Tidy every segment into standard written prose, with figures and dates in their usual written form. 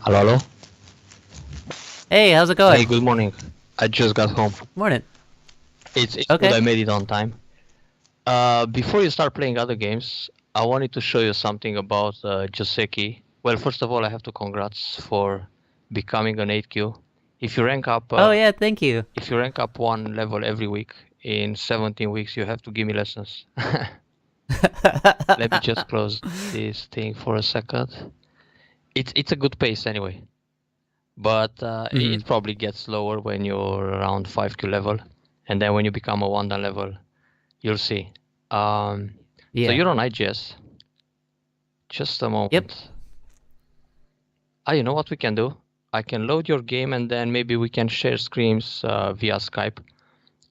Hello, hello. Hey, how's it Hey, going? good morning. I just got home. Morning. It's good. Okay. I made it on time. Before you start playing other games, I wanted to show you something about Joseki. Well, first of all, I have to congrats for becoming an 8Q. If you rank up, Oh yeah, thank you. if you rank up one level every week in 17 weeks, you have to give me lessons. Let me just close this thing for a second. It's a good pace anyway, but it probably gets slower when you're around 5Q level, and then when you become a 1 dan level, you'll see. So Yeah. you're on IGS. Just a moment. Yep. You know what we can do? I can load your game and then maybe we can share screens via Skype.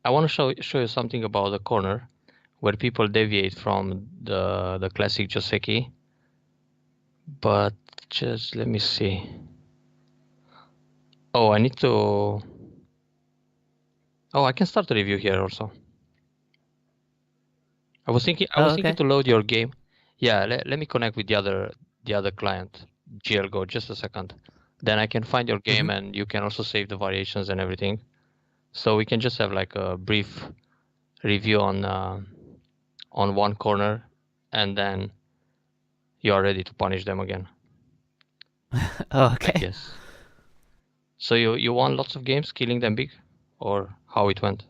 I want to show you something about the corner where people deviate from the classic Joseki. But just let me see. Oh, I need to. Oh, I can start a review here also. I was thinking to load your game. Yeah, let me connect with the other client, GLGO, just a second. Then I can find your game and you can also save the variations and everything. So we can just have like a brief review on one corner, and then you are ready to punish them again. Oh, I okay. guess. So you won lots of games, killing them big, or how it went?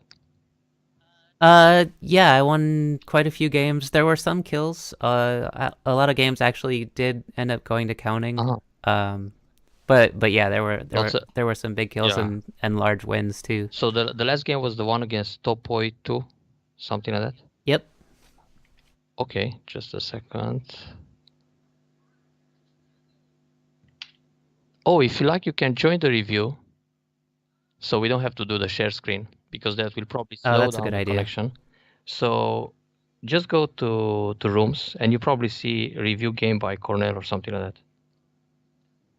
Yeah, I won quite a few games. There were some kills. A lot of games actually did end up going to counting. But yeah, there were some big kills Yeah. and large wins too. So the last game was the one against Topoi 2, something like that. Yep. Okay, just a second. Oh, if you like, you can join the review. So we don't have to do the share screen because that will probably slow that's a down good the idea. connection. So just go to rooms and you probably see review game by Cornel or something like that.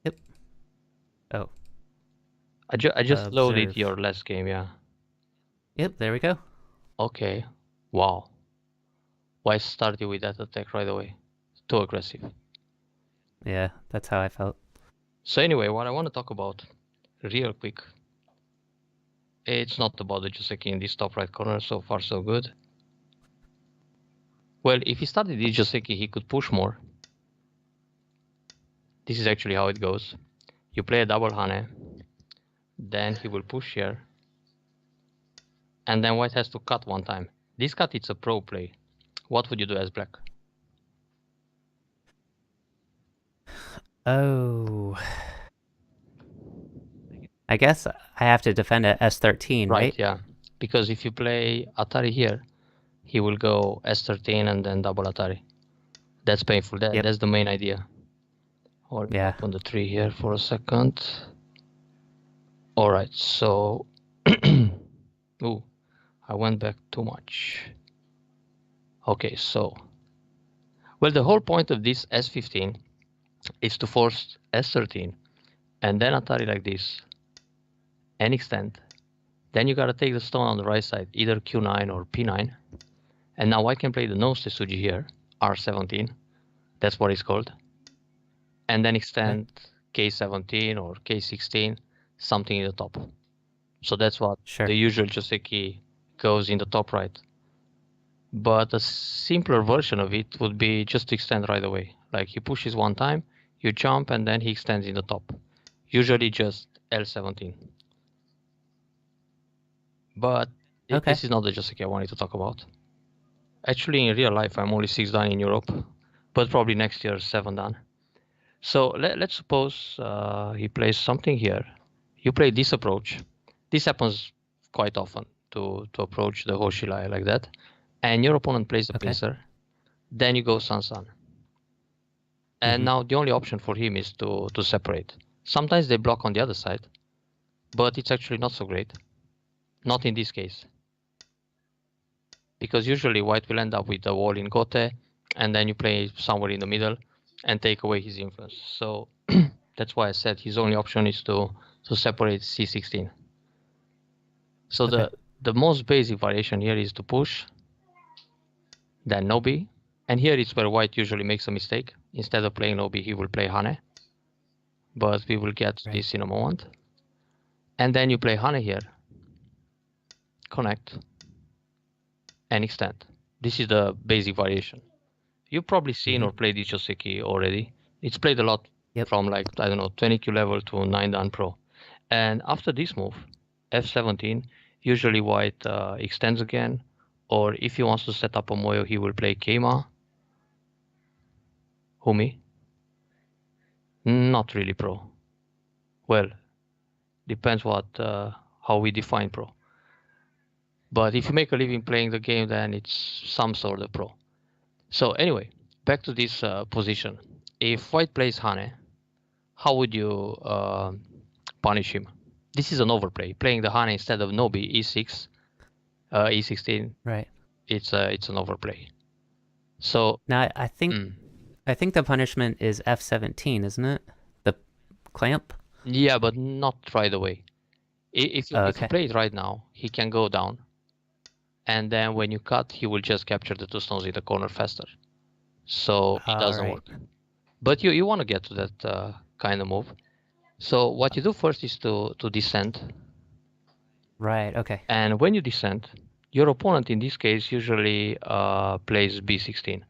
Yep. Oh. I just loaded Observe. your last game, yeah. Yep, there we go. Okay. Wow. Why start you with that attack right away? Too aggressive. Yeah, that's how I felt. So anyway, what I want to talk about real quick. It's not about the Joseki in this top right corner. So far, so good. Well, if he started the Joseki, he could push more. This is actually how it goes. You play a double Hane, then he will push here, and then white has to cut one time. This cut, it's a pro play. What would you do as black? Oh. I guess I have to defend at S13, right? Yeah. Because if you play Atari here, he will go S13 and then double Atari. That's painful. That's the main idea. Hold me up on the tree here for a second. All right, so ooh, I went back too much. Okay, so well, the whole point of this S15 is to force S13 and then Atari like this and extend. Then you gotta take the stone on the right side, either Q9 or P9. And now I can play the nose Tetsuji here, R17. That's what it's called. And then extend K17 or K16, something in the top. So that's what the usual Joseki goes in the top right. But a simpler version of it would be just to extend right away. Like he pushes one time, you jump, and then he extends in the top. Usually just L17. But this is not the Joseki I wanted to talk about. Actually, in real life, I'm only 6 dan in Europe, but probably next year 7 dan. So let's suppose he plays something here. You play this approach. This happens quite often to approach the Hoshilai like that. And your opponent plays the pincer. Then you go Sansan. And now the only option for him is to separate. Sometimes they block on the other side, but it's actually not so great. Not in this case. Because usually white will end up with a wall in Gote, and then you play somewhere in the middle and take away his influence. So that's why I said his only option is to separate C16. So the most basic variation here is to push, then Nobi. And here is where white usually makes a mistake. Instead of playing Nobi, he will play Hane. but we will get to this in a moment. And then you play Hane here, connect, and extend. This is the basic variation. You've probably seen or played Ichoseki already. It's played a lot from like, I don't know, 20Q level to 9 Dan Pro. And after this move, F17, usually white extends again, or if he wants to set up a Moyo, he will play Keima. Humi? Not really pro. Well, depends what how we define pro. But if you make a living playing the game, then it's some sort of pro. So anyway, back to this position. If white plays Hane, how would you punish him? This is an overplay. Playing the Hane instead of Nobi, E6, E16. Right. It's an overplay. So now I think the punishment is F17, isn't it? The clamp. Yeah, but not right away. If you play it right now, he can go down, and then when you cut, he will just capture the 2 stones in the corner faster. So it doesn't work. But you want to get to that kind of move. So what you do first is to descend. Right. Okay. And when you descend, your opponent in this case usually plays B16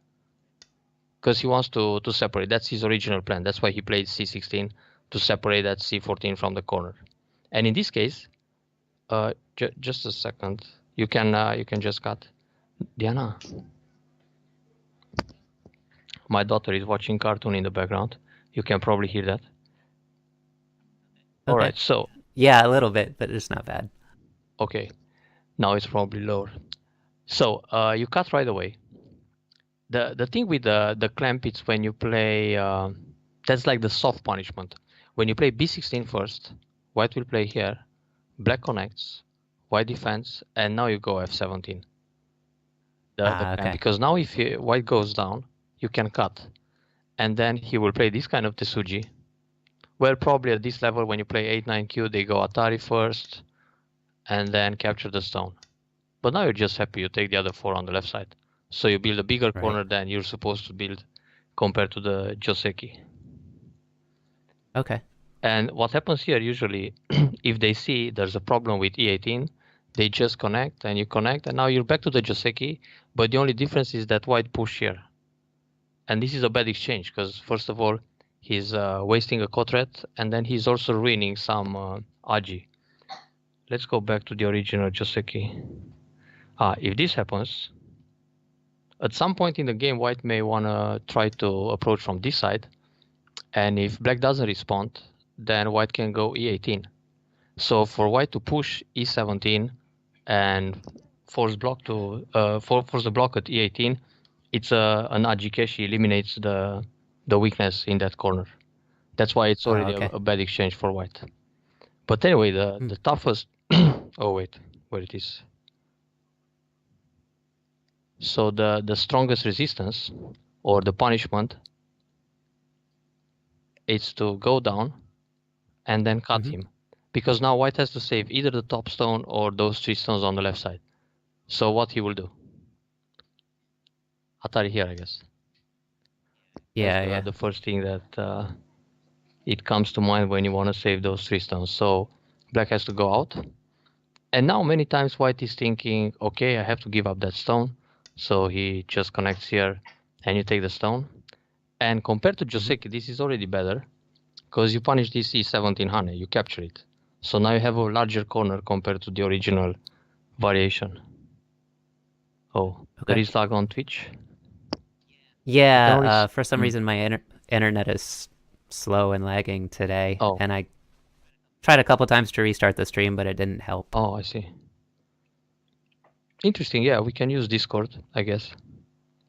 because he wants to separate. That's his original plan. That's why he played C16 to separate that C14 from the corner. And in this case, just a second, you can just cut. Diana, my daughter is watching cartoon in the background. You can probably hear that. All right, so yeah, a little bit, but it's not bad. Okay, now it's probably lower. So you cut right away. The thing with the clamp, it's when you play. That's like the soft punishment. When you play B16 first, white will play here, black connects, white defends, and now you go F17. Because now if white goes down, you can cut. And then he will play this kind of Tesuji. Well, probably at this level, when you play 8-9Q, they go Atari first, and then capture the stone. But now you're just happy you take the other 4 on the left side. So you build a bigger corner than you're supposed to build compared to the Joseki. Okay. And what happens here usually, if they see there's a problem with E18, they just connect and you connect, and now you're back to the Joseki, but the only difference is that white push here. And this is a bad exchange because, first of all, he's wasting a Kotret, and then he's also ruining some Aji. Let's go back to the original Joseki. If this happens, at some point in the game, white may want to try to approach from this side. And if black doesn't respond, then white can go E18. So for white to push E17 and force the block at E18, it's an Ajikeshi eliminates the weakness in that corner. That's why it's already a bad exchange for white. But anyway, the toughest... oh, wait, where it is. So the strongest resistance, or the punishment, is to go down and then cut him. Because now white has to save either the top stone or those 3 stones on the left side. So what he will do? Atari here, I guess. Yeah, the first thing that it comes to mind when you want to save those 3 stones. So black has to go out. And now many times white is thinking, okay, I have to give up that stone. So he just connects here and you take the stone. And compared to Joseki, this is already better because you punish this E17 Hane, you capture it. So now you have a larger corner compared to the original variation. Oh, there is lag on Twitch? Yeah, for some reason my internet is slow and lagging today. And I tried a couple times to restart the stream, but it didn't help. Oh, I see. Interesting. Yeah, we can use Discord, I guess,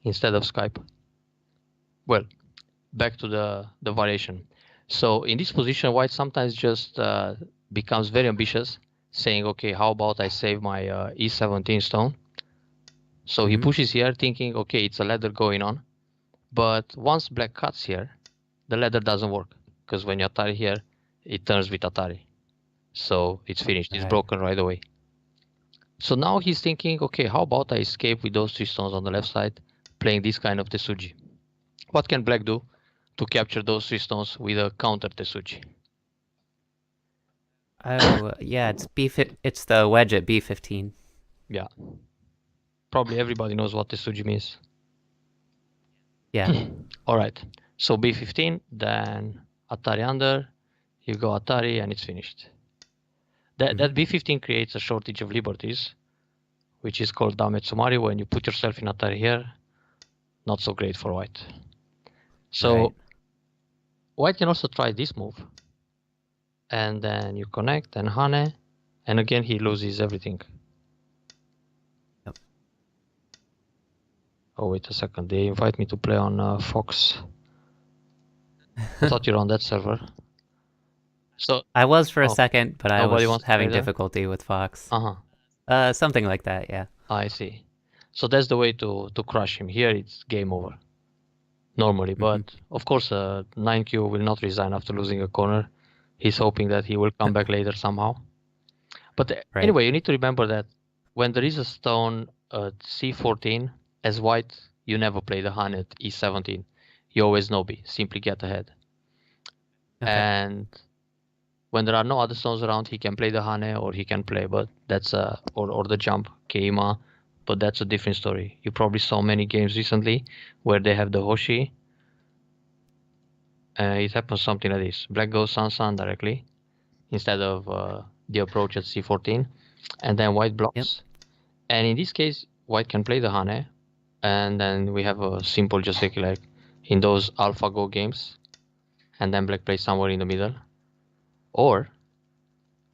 instead of Skype. Well, back to the variation. So in this position, white sometimes just becomes very ambitious, saying, okay, how about I save my E17 stone? So he pushes here thinking, okay, it's a ladder going on. But once black cuts here, the ladder doesn't work because when you Atari here, it turns with Atari. So it's finished. It's broken right away. So now he's thinking, okay, how about I escape with those 3 stones on the left side, playing this kind of Tesuji? What can black do to capture those 3 stones with a counter Tesuji. Oh, yeah, it's the wedge at B15. Yeah. Probably everybody knows what Tesuji means. Yeah. All right. So B15, then Atari under, you go Atari, and it's finished. That B15 creates a shortage of liberties, which is called Dametsumari. When you put yourself in Atari here, not so great for white. So white can also try this move. And then you connect and Hane, and again he loses everything. Yep. Oh, wait a second. They invite me to play on Fox. I thought you're on that server. So I was for a second, but I was having difficulty with Fox. Something like that, yeah. I see. So that's the way to crush him. Here it's game over. Normally, but of course 9Q will not resign after losing a corner. He's hoping that he will come back later somehow. But anyway, you need to remember that when there is a stone at C14, as white, you never play the Hane at E17. You always no B, simply get ahead. And when there are no other stones around, he can play the Hane or he can play, but that's or the jump, Keima, but that's a different story. You probably saw many games recently where they have the Hoshi. It happens something like this. Black goes Sansan directly instead of the approach at C14, and then white blocks. Yep. And in this case, white can play the Hane, and then we have a simple Joseki like in those AlphaGo games, and then black plays somewhere in the middle. Or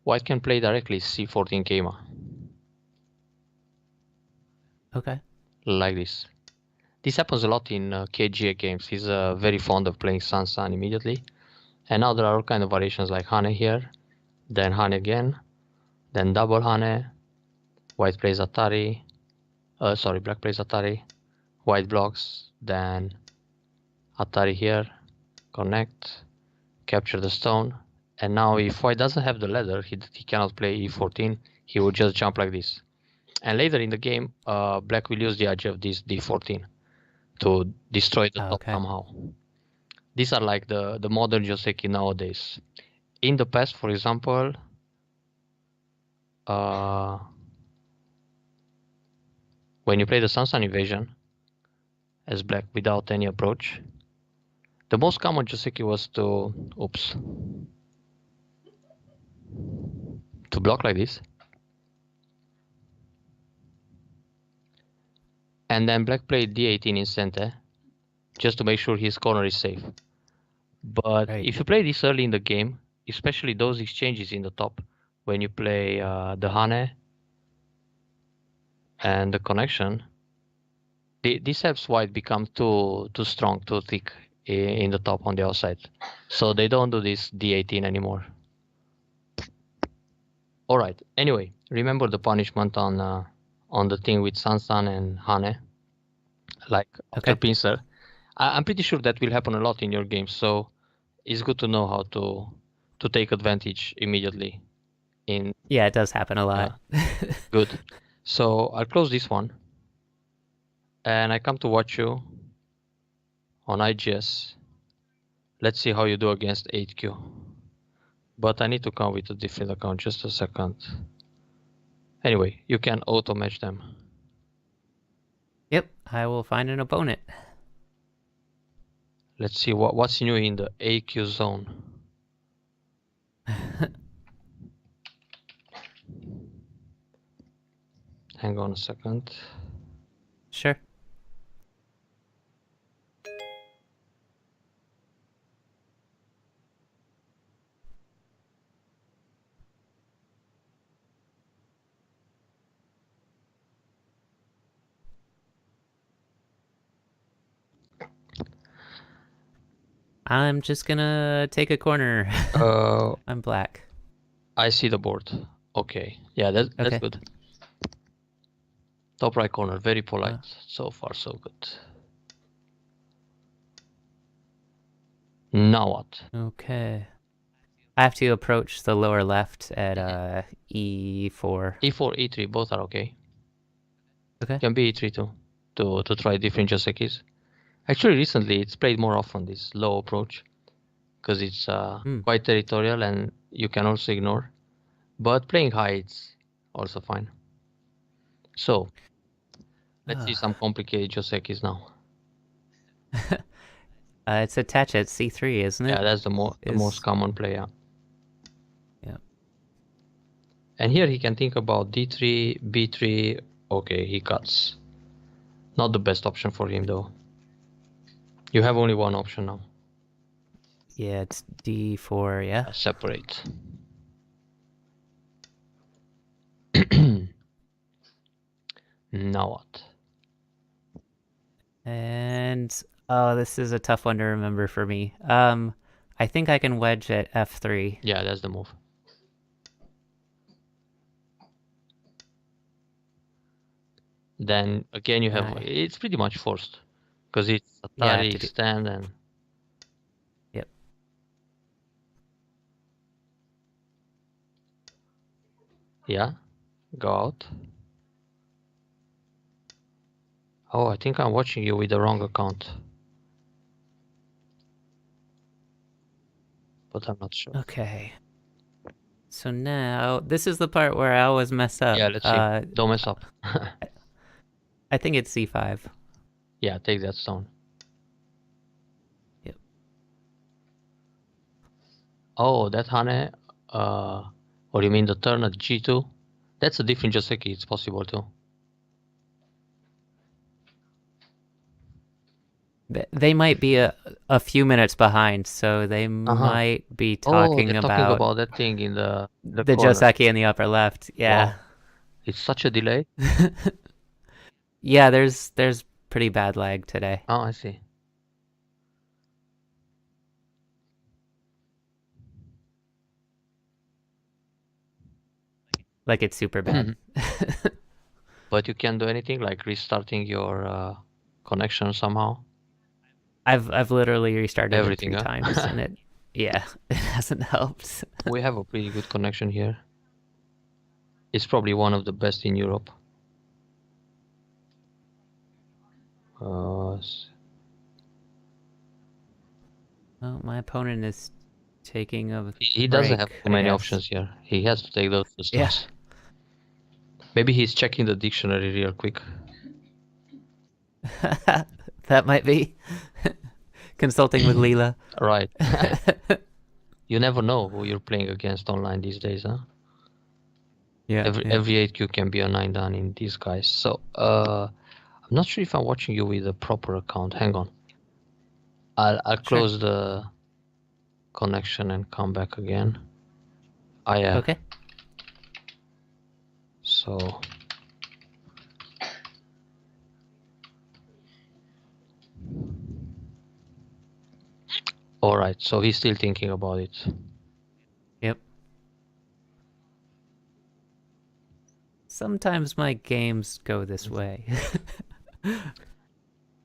white can play directly C14 Keima. Okay. Like this. This happens a lot in KGA games. He's very fond of playing Sansan immediately. And now there are all kind of variations like Hane here, then Hane again, then double Hane, white plays Atari, black plays Atari, white blocks, then Atari here, connect, capture the stone, and now if white doesn't have the ladder, he cannot play E14, he will just jump like this. And later in the game, black will use the edge of this D14 to destroy the top somehow. These are like the modern Joseki nowadays. In the past, for example, when you play the Sansan invasion as black without any approach, the most common Joseki was to block like this. And then black played D18 in center just to make sure his corner is safe. But if you play this early in the game, especially those exchanges in the top, when you play the Hane and the connection, this helps white become too strong, too thick in the top on the outside. So they don't do this D18 anymore. All right. Anyway, remember the punishment on the thing with Sansan and Hane, like after pincer. I'm pretty sure that will happen a lot in your games, so it's good to know how to take advantage immediately. Yeah, it does happen a lot. Good. So I'll close this one, and I come to watch you on IGS. Let's see how you do against 8Q. But I need to come with a different account, just a second. Anyway, you can auto-match them. Yep, I will find an opponent. Let's see what's new in the AQ zone. Hang on a second. Sure. I'm just gonna take a corner. I'm black. I see the board. Okay. Yeah, that's good. Top right corner, very polite. So far, so good. Now what? Okay. I have to approach the lower left at E4. E4, E3, both are okay. Okay. Can be E3 too, to try different Josekis. Actually, recently it's played more often, this low approach, because it's quite territorial and you can also ignore. But playing high, it's also fine. So, let's see some complicated Josekis now. It's attached at c3, isn't it? Yeah, that's the most common play, yeah. And here he can think about d3, b3. Okay, he cuts. Not the best option for him, though. You have only one option now. Yeah, it's d4, yeah? Separate. Now what? And oh, this is a tough one to remember for me. I think I can wedge at f3. Yeah, that's the move. Then again you have it's pretty much forced because it's Atari extend and yep. Yeah, go out. Oh, I think I'm watching you with the wrong account. But I'm not sure. Okay. So now, this is the part where I always mess up. Yeah, let's see. Don't mess up. I think it's c5. Yeah, take that stone. Yep. Oh, that Hane, or you mean the turn at g2? That's a different Joseki, it's possible too. They might be a few minutes behind, so they might be talking about that thing in the Joseki in the upper left. Yeah. Wow. It's such a delay. Yeah, there's pretty bad lag today. Oh, I see. Like it's super bad. But you can't do anything like restarting your connection somehow. I've literally restarted everything 3 times and it hasn't helped. We have a pretty good connection here. It's probably one of the best in Europe. Oh, my opponent is taking a He doesn't have too many options here. He has to take those steps. Yeah. Maybe he's checking the dictionary real quick. That might be. Consulting with Leela. Right. You never know who you're playing against online these days, huh? Yeah. Every 8Q can be a 9 dan in these guys. So, I'm not sure if I'm watching you with a proper account. Hang on. I'll close the connection and come back again. Yeah. Okay. So. All right. So he's still thinking about it. Yep. Sometimes my games go this way.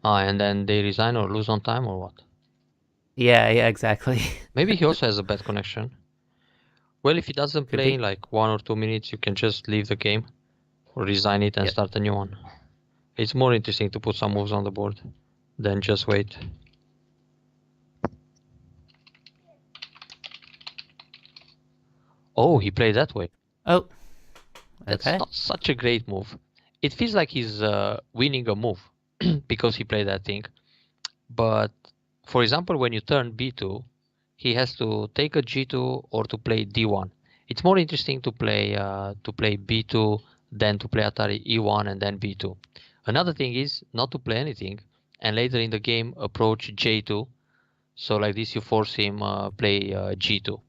And then they resign or lose on time or what? Yeah, exactly. Maybe he also has a bad connection. Well, if he doesn't play in like 1 or 2 minutes, you can just leave the game or resign it and start a new one. It's more interesting to put some moves on the board than just wait. Oh, he played that way. Oh, that's not such a great move. It feels like he's winning a move because he played that thing. But for example, when you turn b2, he has to take a g2 or to play d1. It's more interesting to play b2 than to play Atari e1 and then b2. Another thing is not to play anything and later in the game approach j2. So like this, you force him play g2.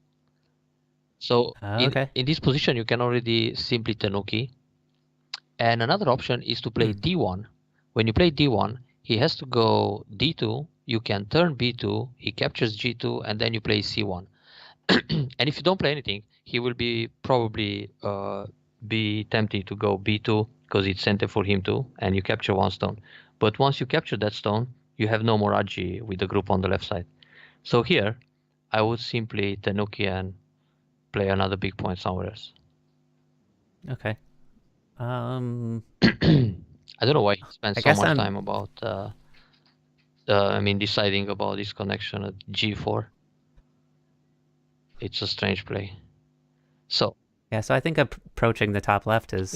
So in this position, you can already simply tenuki. And another option is to play d1. When you play d1, he has to go d2. You can turn b2. He captures g2, and then you play c1. And if you don't play anything, he will be probably be tempted to go b2 because it's center for him too, and you capture 1 stone. But once you capture that stone, you have no more agi with the group on the left side. So here, I would simply tenuki and play another big point somewhere else. Okay. I don't know why he spends so much time about deciding about this connection at g4. It's a strange play. So yeah, so I think approaching the top left is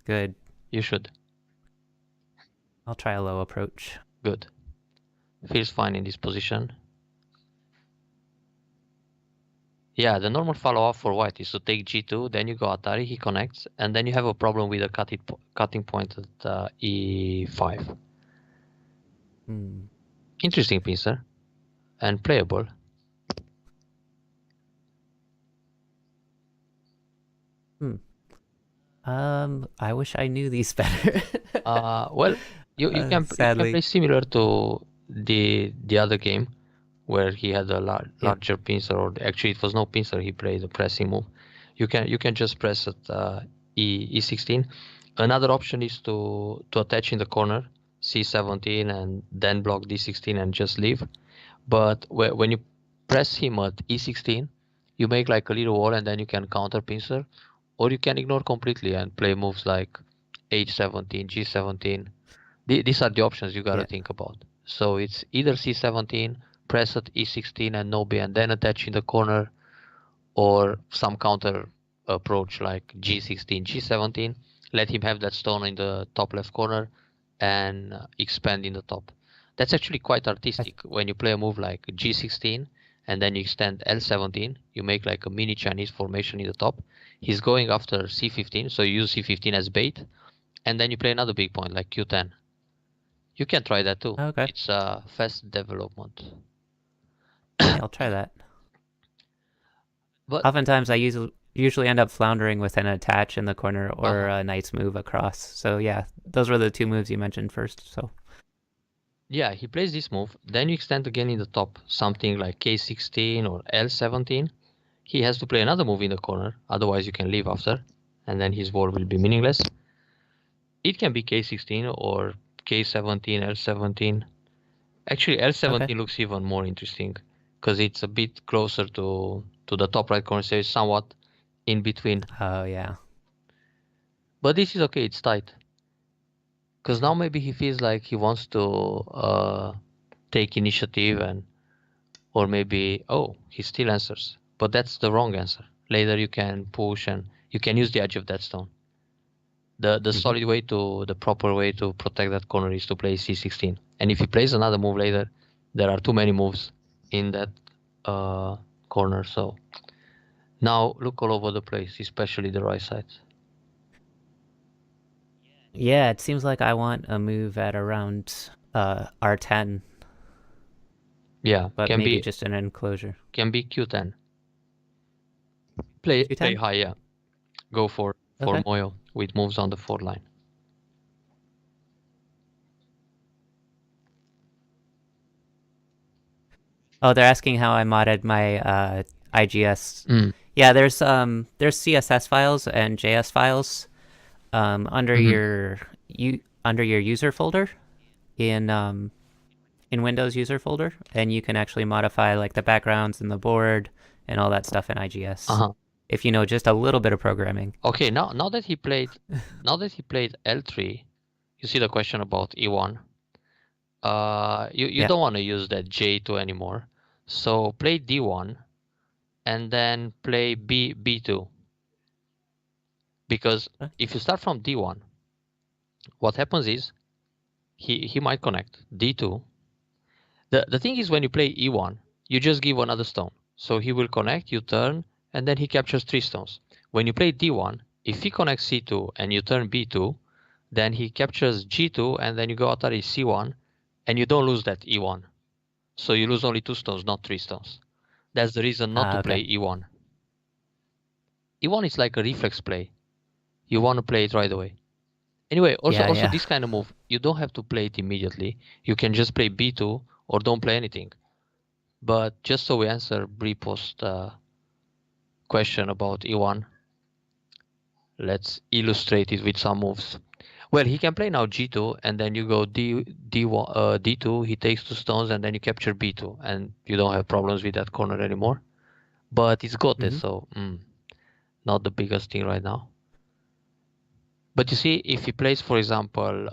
good. You should. I'll try a low approach. Good. Feels fine in this position. Yeah, the normal follow-up for white is to take g2, then you go Atari, he connects, and then you have a problem with a cutting point at e5. Interesting pincer and playable. I wish I knew these better. Well, you can play similar to the other game where he had a larger pincer, or actually it was no pincer, he played a pressing move. You can just press at e16. Another option is to attach in the corner c17 and then block d16 and just leave. But when you press him at e16, you make like a little wall and then you can counter pincer, or you can ignore completely and play moves like h17, g17. These are the options you gotta think about. So it's either c17, press at e16 and no b, and then attach in the corner, or some counter approach like g16, g17, let him have that stone in the top left corner and expand in the top. That's actually quite artistic. When you play a move like g16 and then you extend l17, you make like a mini Chinese formation in the top. He's going after c15, so you use c15 as bait, and then you play another big point like q10. You can try that too. Okay. It's a fast development. Yeah, I'll try that. But oftentimes I usually end up floundering with an attach in the corner or a knight's move across. So yeah, those were the two moves you mentioned first. So yeah, he plays this move, then you extend again in the top, something like k16 or l17. He has to play another move in the corner, otherwise you can leave after, and then his wall will be meaningless. It can be k16 or k17, l17. Actually, l17 looks even more interesting because it's a bit closer to the top right corner, so it's somewhat in between. Oh yeah. But this is okay, it's tight. Because now maybe he feels like he wants to take initiative, and or maybe, oh, he still answers. But that's the wrong answer. Later you can push and you can use the edge of that stone. The solid way the proper way to protect that corner is to play c16. And if he plays another move later, there are too many moves in that corner. So now look all over the place, especially the right side. Yeah, it seems like I want a move at around r10. Yeah, but can maybe be just an enclosure. Can be q10. Play high, yeah. Go for Moyo with moves on the 4 line. Oh, they're asking how I modded my IGS. Yeah, there's CSS files and JS files under your user folder in Windows user folder, and you can actually modify like the backgrounds and the board and all that stuff in IGS. If you know just a little bit of programming. Okay, now that he played L3, you see the question about E1. You don't want to use that J2 anymore. So play D1 and then play B2. Because if you start from D1, what happens is he might connect D2. The thing is, when you play E1, you just give another stone. So he will connect, you turn, and then he captures 3 stones. When you play D1, if he connects C2 and you turn B2, then he captures G2 and then you go Atari C1 and you don't lose that E1. So you lose only 2 stones, not 3 stones. That's the reason not to play E1. E1 is like a reflex play. You want to play it right away. Anyway, also this kind of move, you don't have to play it immediately. You can just play B2 or don't play anything. But just so we answer Bripost question about E1, let's illustrate it with some moves. Well, he can play now G2 and then you go D2, he takes 2 stones and then you capture B2 and you don't have problems with that corner anymore. But it's got it, so not the biggest thing right now. But you see, if he plays, for example,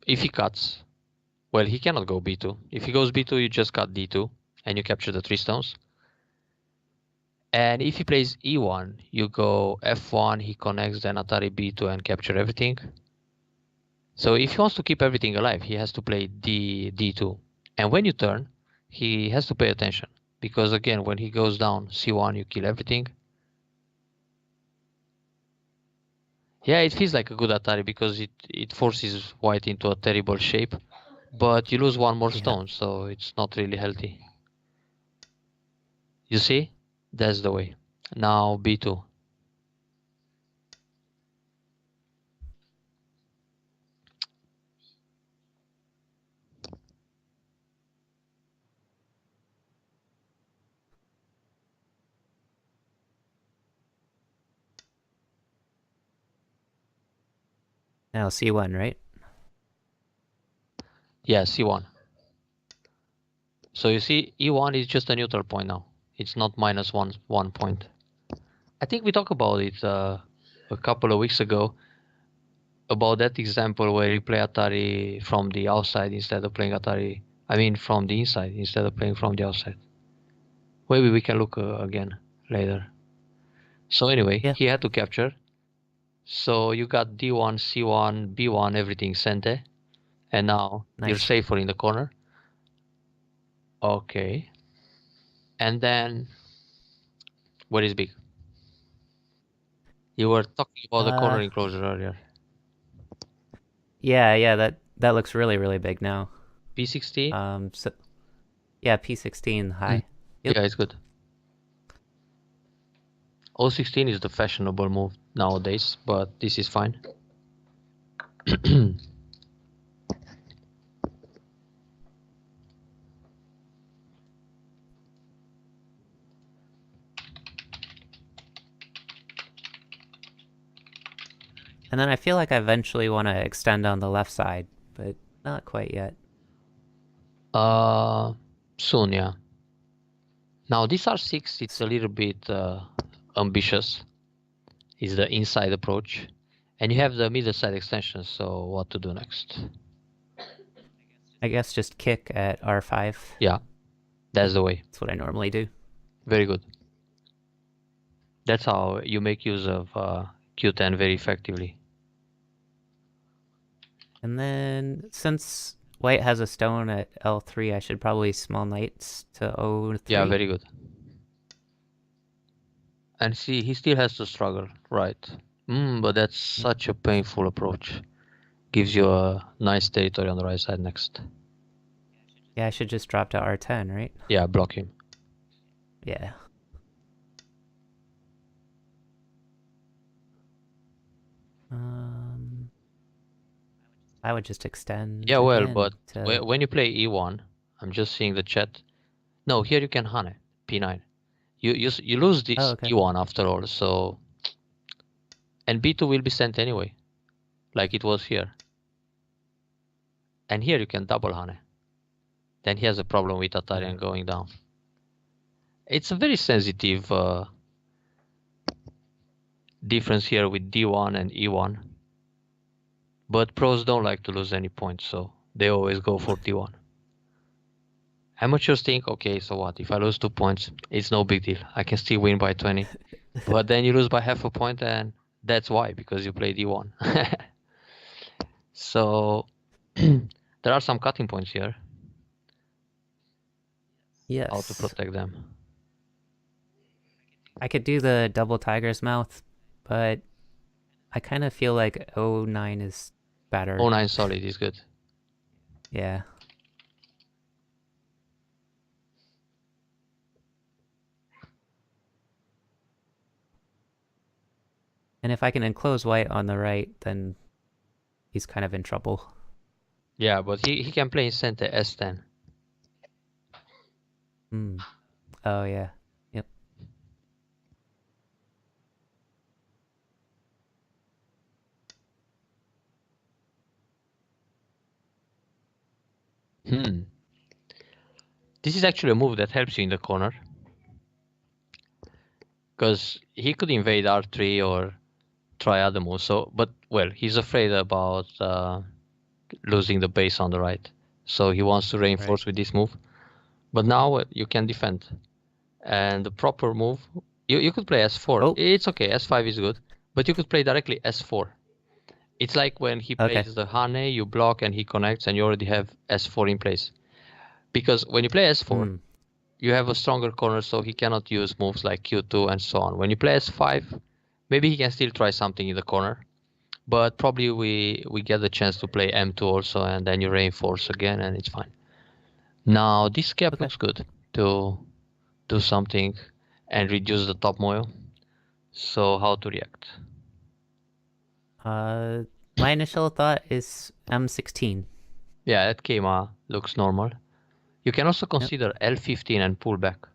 if he cuts, well, he cannot go b2. If he goes b2, you just cut d2, and you capture the 3 stones. And if he plays e1, you go f1, he connects, then Atari b2 and capture everything. So if he wants to keep everything alive, he has to play d2. And when you turn, he has to pay attention. Because again, when he goes down c1, you kill everything. Yeah, it feels like a good Atari because it forces white into a terrible shape. But you lose one more stone, so it's not really healthy. You see? That's the way. Now b2. Now c1, right? Yeah, c1. So you see, e1 is just a neutral point now. It's not minus one point. I think we talked about it a couple of weeks ago, about that example where you play Atari from the outside instead of playing Atari, I mean from the inside instead of playing from the outside. Maybe we can look again later. So anyway, he had to capture. So you got d1, c1, b1, everything sente. And now you're safer in the corner. Okay. And then, what is big? You were talking about the corner enclosure earlier. Yeah, that looks really, really big now. P16? So, yeah, P16 high. Yep. Yeah, it's good. O16 is the fashionable move nowadays, but this is fine. And then I feel like I eventually want to extend on the left side, but not quite yet. Soon, yeah. Now this R6, it's a little bit ambitious. It's the inside approach. And you have the middle side extension, so what to do next? I guess just kick at R5. Yeah, that's the way. That's what I normally do. Very good. That's how you make use of Q10 very effectively. And then, since white has a stone at L3, I should probably small knights to O3. Yeah, very good. And see, he still has to struggle, right? But that's such a painful approach. Gives you a nice territory on the right side next. Yeah, I should just drop to R10, right? Yeah, block him. Yeah. I would just extend. Yeah, well, but when you play E1, I'm just seeing the chat. No, here you can Hane, P9. You lose this E1 after all, so... And B2 will be sent anyway, like it was here. And here you can double Hane. Then he has a problem with Atarian going down. It's a very sensitive difference here with D1 and E1. But pros don't like to lose any points, so they always go for D1. Amateurs think, okay, so what? If I lose 2 points, it's no big deal. I can still win by 20. But then you lose by half a point, and that's why, because you play D1. So there are some cutting points here. Yes. How to protect them. I could do the double tiger's mouth, but I kind of feel like O9 is better. O9 solid is good. Yeah. And if I can enclose white on the right, then he's kind of in trouble. Yeah, but he can play in center S10. Oh, yeah. Yep. This is actually a move that helps you in the corner. Because he could invade R3 or try other moves. So, but, well, he's afraid about losing the base on the right. So he wants to reinforce with this move. But now you can defend. And the proper move, you could play S4. Oh. It's okay, S5 is good. But you could play directly S4. It's like when he plays the Hane, you block and he connects and you already have S4 in place. Because when you play S4, you have a stronger corner, so he cannot use moves like Q2 and so on. When you play S5, maybe he can still try something in the corner. But probably we get the chance to play M2 also, and then you reinforce again, and it's fine. Now, this cap looks good to do something and reduce the top moil. So how to react? My initial thought is M16. Yeah, that Keima looks normal. You can also consider L15 and pull back.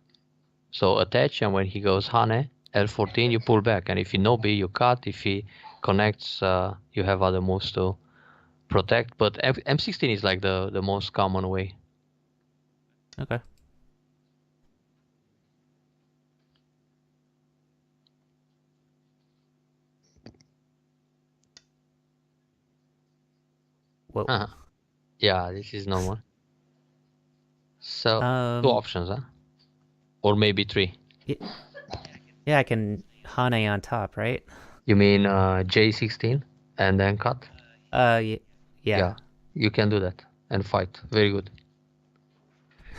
So attach, and when he goes Hane, L14, you pull back. And if he no B, you cut. If he connects, you have other moves to protect. But M16 is like the most common way. Okay. Whoa. Yeah, this is normal. So 2 options, huh? Or maybe 3. Yeah, I can Hane on top, right? You mean J16 and then cut? Yeah. You can do that and fight. Very good.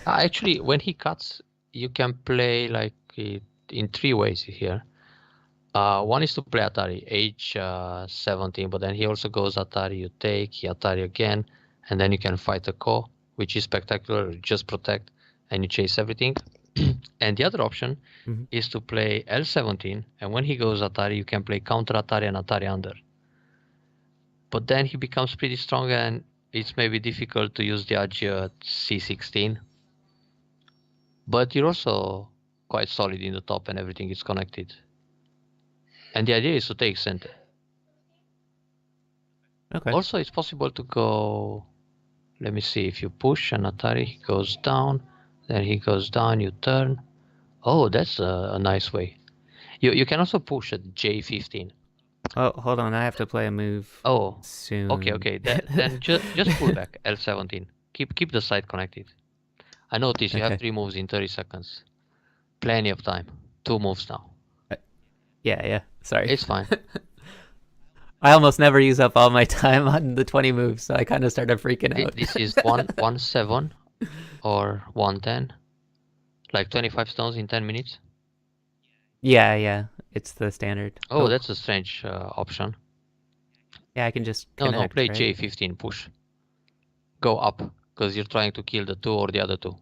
Actually, when he cuts, you can play like in 3 ways here. One is to play Atari, H17, but then he also goes Atari, you take, he Atari again, and then you can fight a Ko, which is spectacular, just protect, and you chase everything. And the other option is to play L17, and when he goes Atari, you can play counter Atari and Atari under. But then he becomes pretty strong, and it's maybe difficult to use the Agi at C16. But you're also quite solid in the top, and everything is connected. And the idea is to take center. Okay. Also, it's possible to go, let me see, if you push an Atari, he goes down, then he goes down, you turn. Oh, that's a nice way. You can also push at J15. Oh, hold on, I have to play a move soon. Okay. Then just pull back, L17. Keep the side connected. I notice you have 3 moves in 30 seconds. Plenty of time. 2 moves now. Yeah. Sorry. It's fine. I almost never use up all my time on the 20 moves, so I kind of started freaking out. This is 1-7 or 1-10. Like 25 stones in 10 minutes? Yeah. It's the standard. Oh, that's a strange option. Yeah, I can just connect, No, play right? J15, push. Go up, because you're trying to kill the 2 or the other 2.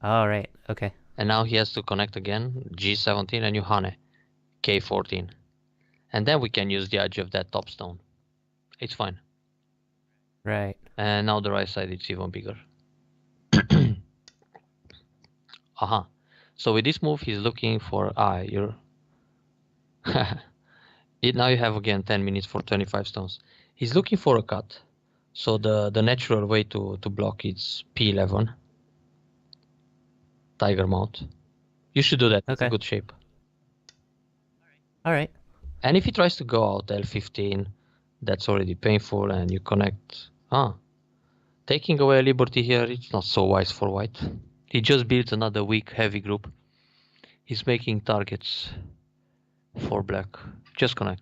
All right, okay. And now he has to connect again, G17, and you Hane, K14. And then we can use the edge of that top stone. It's fine. Right. And now the right side, it's even bigger. So with this move, he's looking for... you're... Now you have again 10 minutes for 25 stones. He's looking for a cut. So the natural way to block is P11. Tiger mount. You should do that. It's a good shape. All right. And if he tries to go out L15, that's already painful, and you connect. Taking away a liberty here, it's not so wise for white. He just built another weak heavy group. He's making targets for black. Just connect.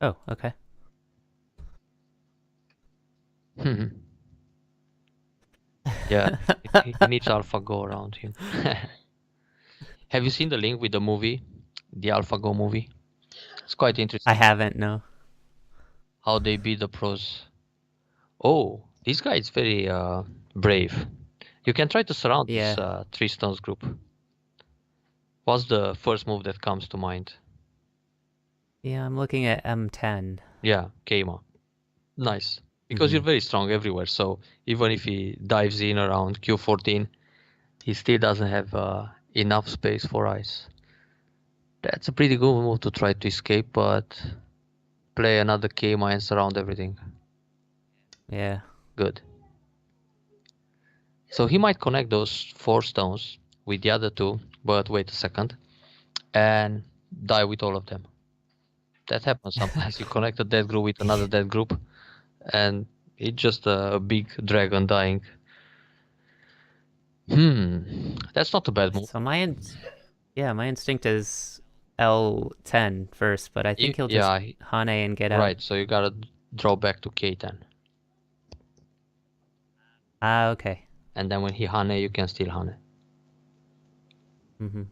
Oh, okay. Yeah, he needs AlphaGo around him. Have you seen the link with the movie? The AlphaGo movie? It's quite interesting. I haven't, no. How they beat the pros. Oh, this guy is very brave. You can try to surround this 3 stones group. What's the first move that comes to mind? Yeah, I'm looking at M10. Yeah, Keima. Nice. Because you're very strong everywhere, so even if he dives in around Q14, he still doesn't have enough space for ice. That's a pretty good move to try to escape, but play another Keima and surround everything. Yeah. Good. So he might connect those 4 stones with the other 2, but wait a second, and die with all of them. That happens sometimes. You connect a dead group with another dead group. And it's just a big dragon dying. That's not a bad move. So my instinct is L10 first, but I think he'll just Hane and get out. Right, so you gotta draw back to K10. Ah, okay. And then when he Hane, you can still Hane. Mm-hmm.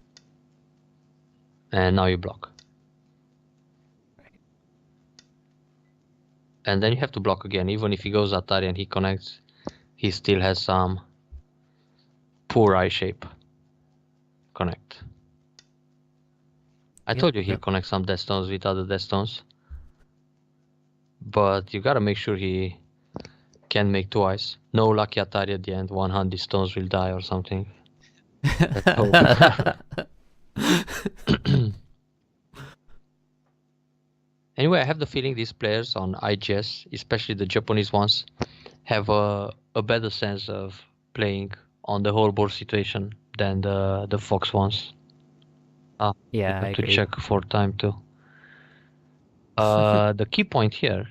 And now you block. Right. And then you have to block again. Even if he goes Atari and he connects, he still has some poor eye shape. Connect. I told you he'll connect some death stones with other death stones. But you gotta make sure he can make twice. No lucky Atari at the end. 100 stones will die or something. Let's hope. Anyway, I have the feeling these players on IGS, especially the Japanese ones, have a better sense of playing on the whole board situation than the Fox ones. Yeah, I to agree. check for time too. The key point here,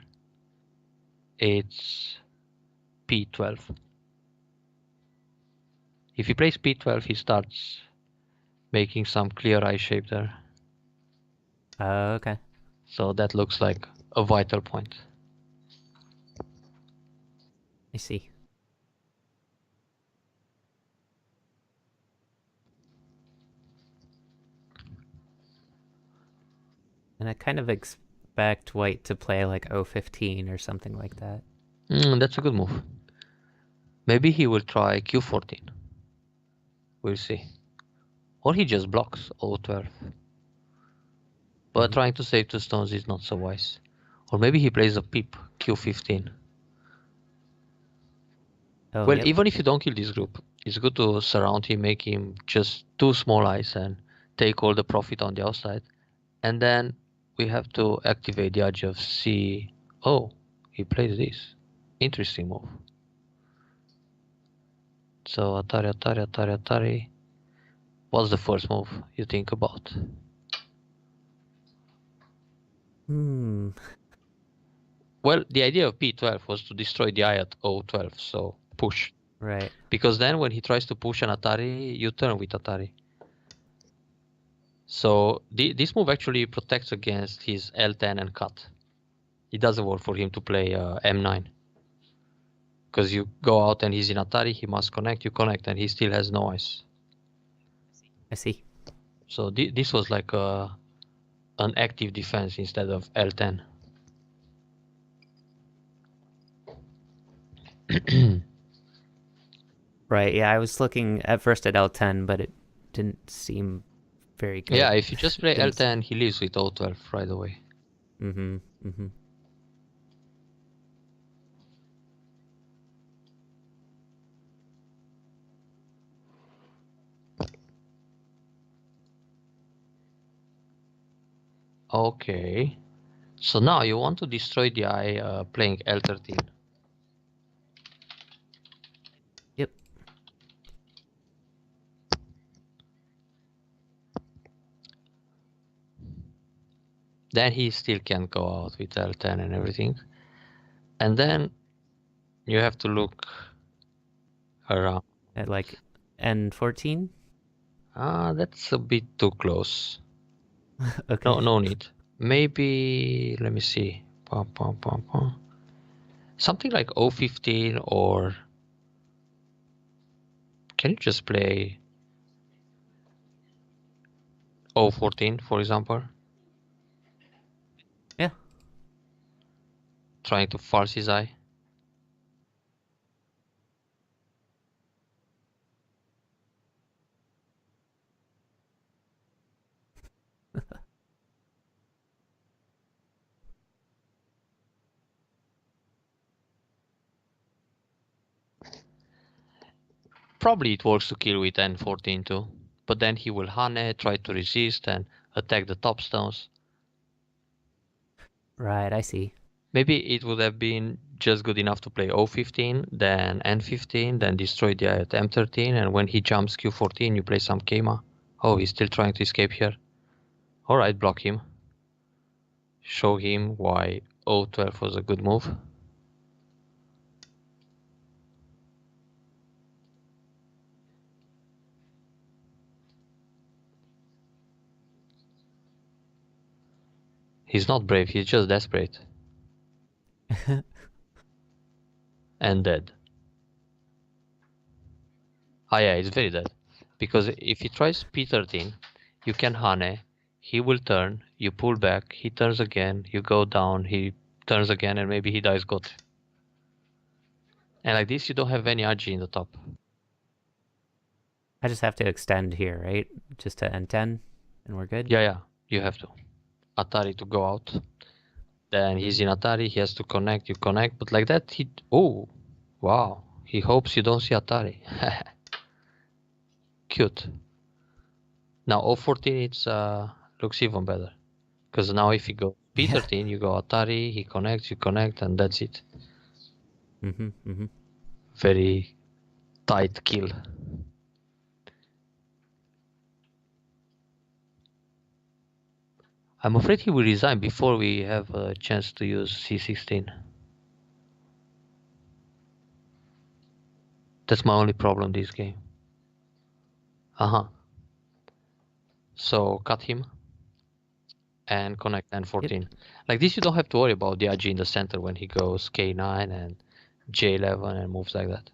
it's P12. If he plays P12, he starts making some clear eye shape there. Okay. So that looks like a vital point. I see. And I kind of expect white to play like O15 or something like that. That's a good move. Maybe he will try Q14. We'll see. Or he just blocks O12. But trying to save 2 stones is not so wise. Or maybe he plays a peep, Q15. Oh, well, even if you don't kill this group, it's good to surround him, make him just 2 small eyes and take all the profit on the outside. And then we have to activate the edge of C. Oh, he plays this. Interesting move. So Atari, Atari, Atari, Atari. What's the first move you think about? Well, the idea of P12 was to destroy the eye at O12, so push. Right. Because then when he tries to push an Atari, you turn with Atari. So this move actually protects against his L10 and cut. It doesn't work for him to play M9. Because you go out and he's in Atari, he must connect, you connect, and he still has no eyes. I see. So this was like an active defense instead of L10. Right, yeah, I was looking at first at L10, but it didn't seem very good. Yeah, if you just play L10, he leaves with O12 right away. Okay. So now you want to destroy the eye playing L13. Yep. Then he still can't go out with L10 and everything. And then you have to look around. At like N14? That's a bit too close. Okay. No need. Maybe, let me see. Something like O15 or... Can you just play O14, for example? Yeah. Trying to force his eye. Probably it works to kill with N14 too. But then he will Hane, try to resist and attack the top stones. Right, I see. Maybe it would have been just good enough to play O15, then N15, then destroy the eye at M13, and when he jumps Q14, you play some Keima. Oh, he's still trying to escape here. Alright, block him. Show him why O12 was a good move. He's not brave, he's just desperate. And dead. Ah yeah, it's very dead. Because if he tries P13, you can Hane, he will turn, you pull back, he turns again, you go down, he turns again, and maybe he dies got. And like this, you don't have any RG in the top. I just have to extend here, right? Just to N10, and we're good? Yeah, you have to. Atari to go out. Then he's in Atari, he has to connect, you connect, but like that, oh, wow. He hopes you don't see Atari. Cute. Now 014, it's looks even better. Because now if you go P13, you go Atari, he connects, you connect, and that's it. Very tight kill. I'm afraid he will resign before we have a chance to use C16. That's my only problem this game. So cut him and connect N14. Yep. Like this, you don't have to worry about the RG in the center when he goes K9 and J11 and moves like that.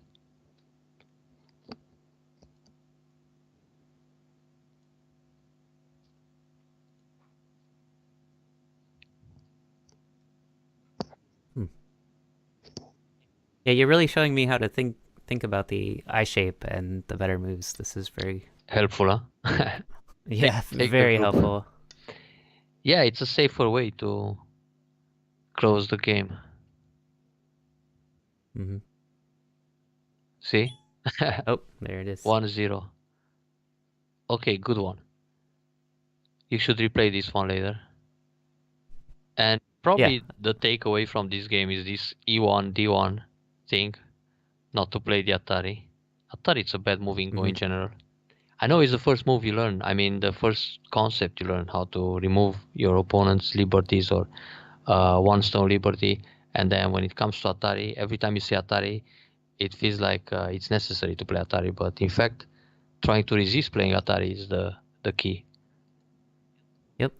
Yeah, you're really showing me how to think about the eye shape and the better moves. This is very helpful, huh? Yeah, very helpful. Yeah, it's a safer way to close the game. See? Oh, there it is. 1-0. Okay, good one. You should replay this one later. And probably the takeaway from this game is this E1, D1 thing. Not to play the Atari. Atari, it's a bad move in Go in general. I know it's the first move you learn. I mean, the first concept you learn, how to remove your opponent's liberties or one stone liberty. And then when it comes to Atari, every time you see Atari, it feels like it's necessary to play Atari. But in fact, trying to resist playing Atari is the key. Yep.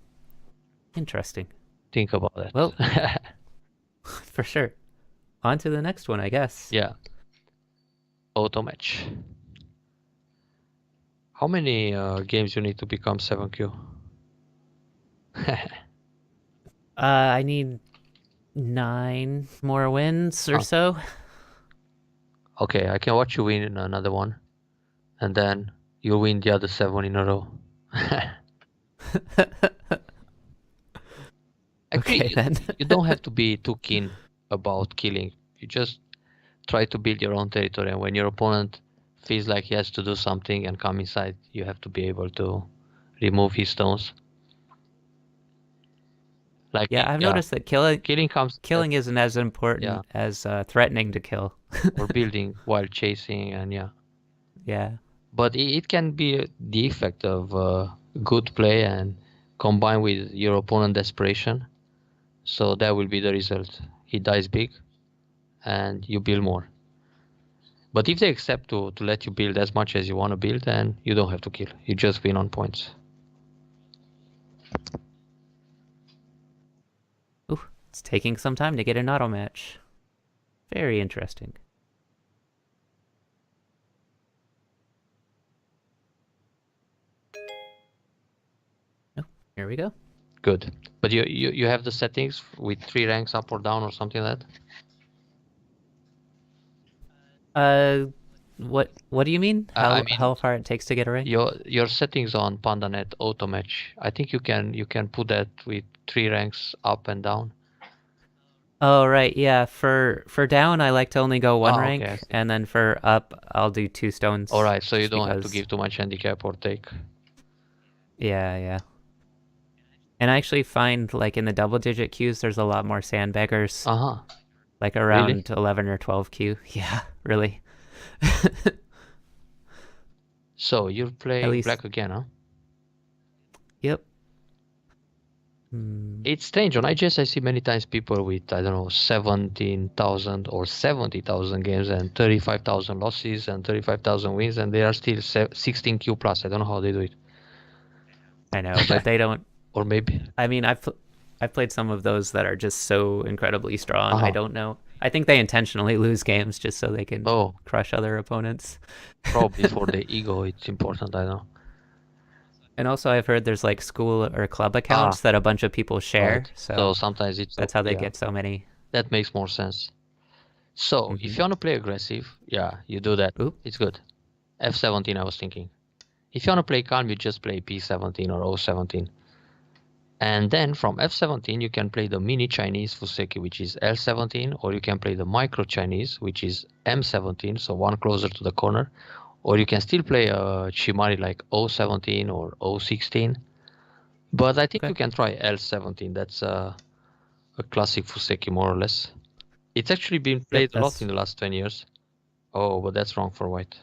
Interesting. Think about that. Well, for sure. On to the next one, I guess. Yeah. Auto match. How many games you need to become 7Q? I need 9 more wins or so. Okay, I can watch you win in another one. And then you'll win the other 7 in a row. Actually, okay, then. You don't have to be too keen about killing. You just try to build your own territory. And when your opponent feels like he has to do something and come inside, you have to be able to remove his stones. Like I've noticed that killing isn't as important as threatening to kill. Or building while chasing, and yeah. But it can be the effect of good play and combined with your opponent desperation. So that will be the result. He dies big and you build more. But if they accept to let you build as much as you want to build, then you don't have to kill. You just win on points. Ooh, it's taking some time to get an auto match. Very interesting. Oh, here we go. Good. But you have the settings with 3 ranks up or down or something like that? What do you mean? How far it takes to get a rank? Your settings on PandaNet auto match. I think you can put that with 3 ranks up and down. Oh right, yeah. For down, I like to only go 1 rank, okay. And then for up, I'll do 2 stones. All right, so you don't have to give too much handicap or take. Yeah. And I actually find, like, in the double-digit queues, there's a lot more sandbaggers. Like around 11 or 12 queue. Yeah, really. So you're playing black again, huh? Yep. It's strange. On IGS, I see many times people with, I don't know, 17,000 or 70,000 games and 35,000 losses and 35,000 wins, and they are still 16Q plus. I don't know how they do it. I know, but they don't. Or maybe. I mean, I've I've played some of those that are just so incredibly strong. I don't know. I think they intentionally lose games just so they can crush other opponents. Probably for the ego, it's important. I know. And also, I've heard there's like school or club accounts that a bunch of people share. Right. So sometimes that's how they get so many. That makes more sense. So if you want to play aggressive, you do that. It's good. F17, I was thinking. If you want to play calm, you just play P17 or O17. And then from F17, you can play the mini Chinese Fuseki, which is L17, or you can play the micro Chinese, which is M17, so one closer to the corner. Or you can still play a Shimari like O17 or O16. But I think you can try L17. That's a classic Fuseki, more or less. It's actually been played a lot in the last 20 years. Oh, but that's wrong for white.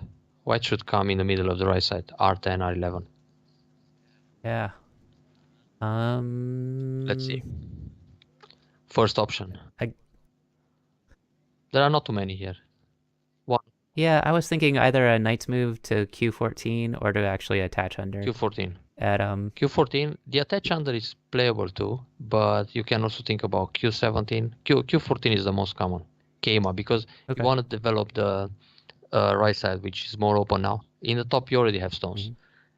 White should come in the middle of the right side, R10, R11. Yeah. Let's see. First option. There are not too many here. One. Yeah, I was thinking either a knight's move to Q14 or to actually attach under. Q14. At Q14, the attach under is playable too, but you can also think about Q17. Q14 is the most common. Keima, because you want to develop the right side, which is more open now. In the top, you already have stones.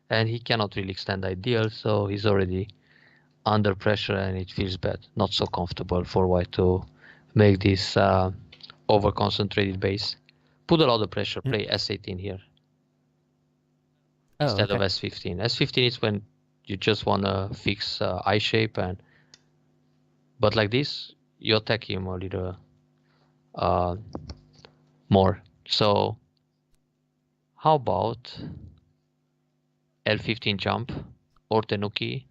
And he cannot really extend ideal, so he's already under pressure and it feels bad. Not so comfortable for white to make this over-concentrated base. Put a lot of pressure, play S18 here. Instead of S15. S15 is when you just want to fix eye shape, but like this, you attack him a little more. So how about L15 jump or Tenuki?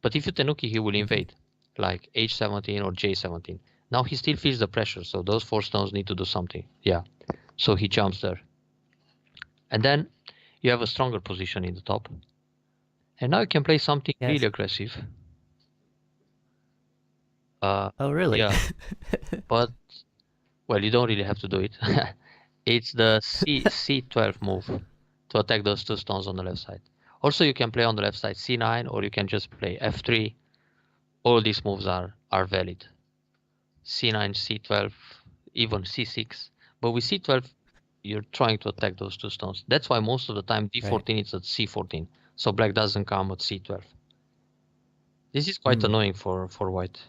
But if you Tenuki, he will invade, like H17 or J17. Now he still feels the pressure, so those 4 stones need to do something. Yeah, so he jumps there. And then you have a stronger position in the top. And now you can play something really aggressive. Oh, really? Yeah. But, well, you don't really have to do it. It's the C12 move to attack those 2 stones on the left side. Also, you can play on the left side C9, or you can just play F3. All these moves are valid. C9, C12, even C6. But with C12, you're trying to attack those 2 stones. That's why most of the time D14 is at C14. So black doesn't come at C12. This is quite annoying for white.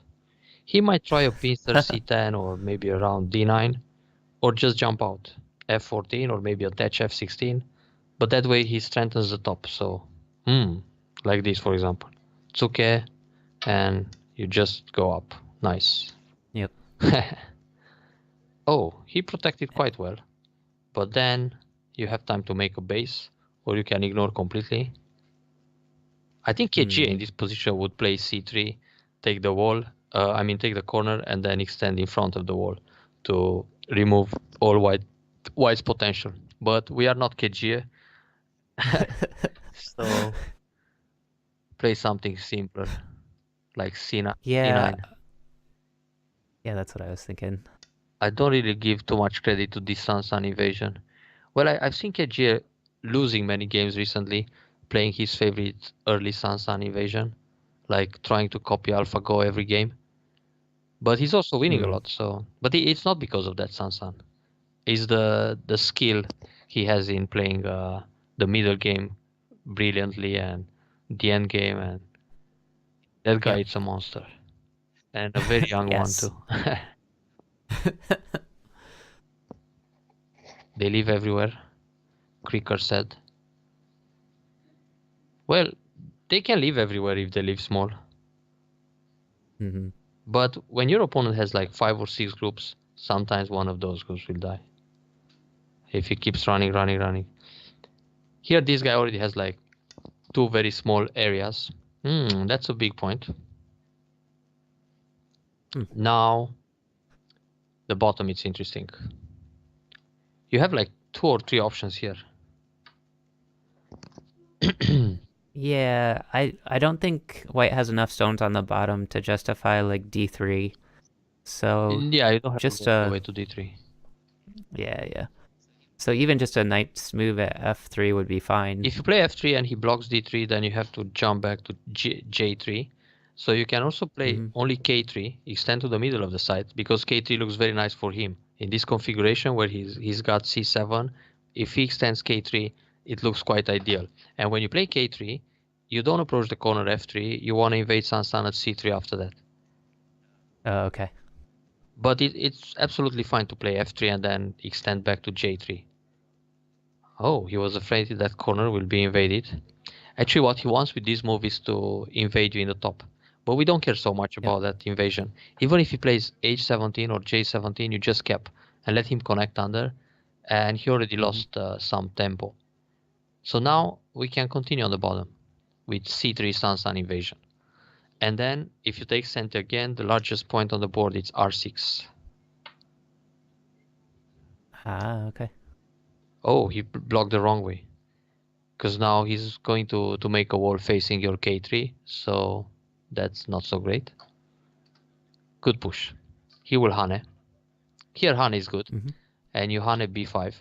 He might try a pincer C10 or maybe around D9, or just jump out F14 or maybe attach F16. But that way he strengthens the top. So, like this, for example. Tsuke, and you just go up. Nice. Yep. Oh, he protected quite well. But then you have time to make a base, or you can ignore completely. I think KG in this position would play C3, take the wall, take the corner, and then extend in front of the wall to remove all white's potential. But we are not KG, so play something simpler, like C9. Yeah. Yeah, that's what I was thinking. I don't really give too much credit to this Sun invasion. Well, I've seen KG losing many games recently, playing his favorite early Sun invasion, like trying to copy AlphaGo every game. But he's also winning a lot. So, but it's not because of that Sun. It's the skill he has in playing the middle game brilliantly and the end game, and that guy is a monster, and a very young one too. They live everywhere, Creaker said. Well, they can live everywhere if they live small. But when your opponent has like 5 or 6 groups, sometimes one of those groups will die. If he keeps running. Here, this guy already has like 2 very small areas. That's a big point. Now, the bottom is interesting. You have like 2 or 3 options here. Yeah, I don't think white has enough stones on the bottom to justify like D3. So yeah, you don't have just to go all the way to D3. Yeah. So even just a knight's move at F3 would be fine. If you play F3 and he blocks D3, then you have to jump back to J3. So you can also play only k3, extend to the middle of the site, because k3 looks very nice for him. In this configuration where he's got c7, if he extends k3, it looks quite ideal. And when you play k3, you don't approach the corner f3, you want to invade Sansan at c3 after that. Oh, okay. But it's absolutely fine to play f3 and then extend back to j3. Oh, he was afraid that corner will be invaded. Actually, what he wants with this move is to invade you in the top. But we don't care so much about that invasion. Even if he plays h17 or j17, you just cap and let him connect under, and he already lost some tempo. So now we can continue on the bottom with c3 Sansan invasion. And then if you take center again, the largest point on the board is r6. Ah, okay. Oh, he blocked the wrong way. Because now he's going to make a wall facing your k3, so that's not so great. Good push. He will Hane. Here Hane is good. And you Hane b5.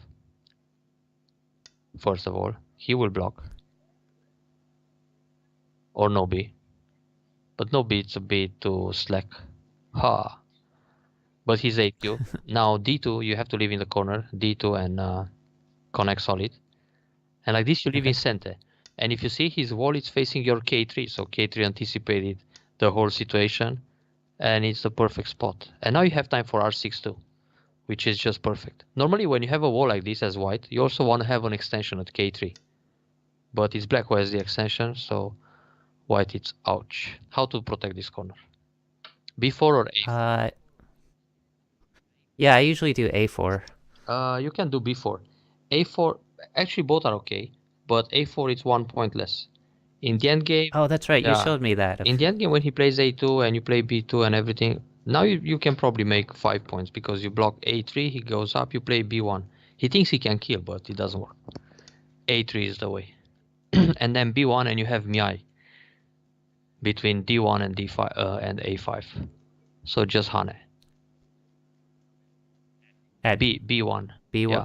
First of all, he will block. Or no b. But no b, it's a bit too slack. Ha. But he's AQ. Now d2, you have to leave in the corner. d2 and connect solid. And like this, you leave in center. And if you see, his wall is facing your k3, so k3 anticipated the whole situation. And it's the perfect spot. And now you have time for r6 too, which is just perfect. Normally when you have a wall like this as white, you also want to have an extension at k3. But it's black who has the extension, so white it's ouch. How to protect this corner? b4 or a4? Yeah, I usually do a4. You can do b4. a4, actually both are okay, but a4 is 1 point less. In the end game... Oh, that's right, you showed me that. In the end game when he plays a2 and you play b2 and everything, now you can probably make 5 points because you block a3, he goes up, you play b1. He thinks he can kill, but it doesn't work. a3 is the way. And then b1 and you have Miai between d1 and d5 and a5. So just Hane. At b1. b1. Yeah.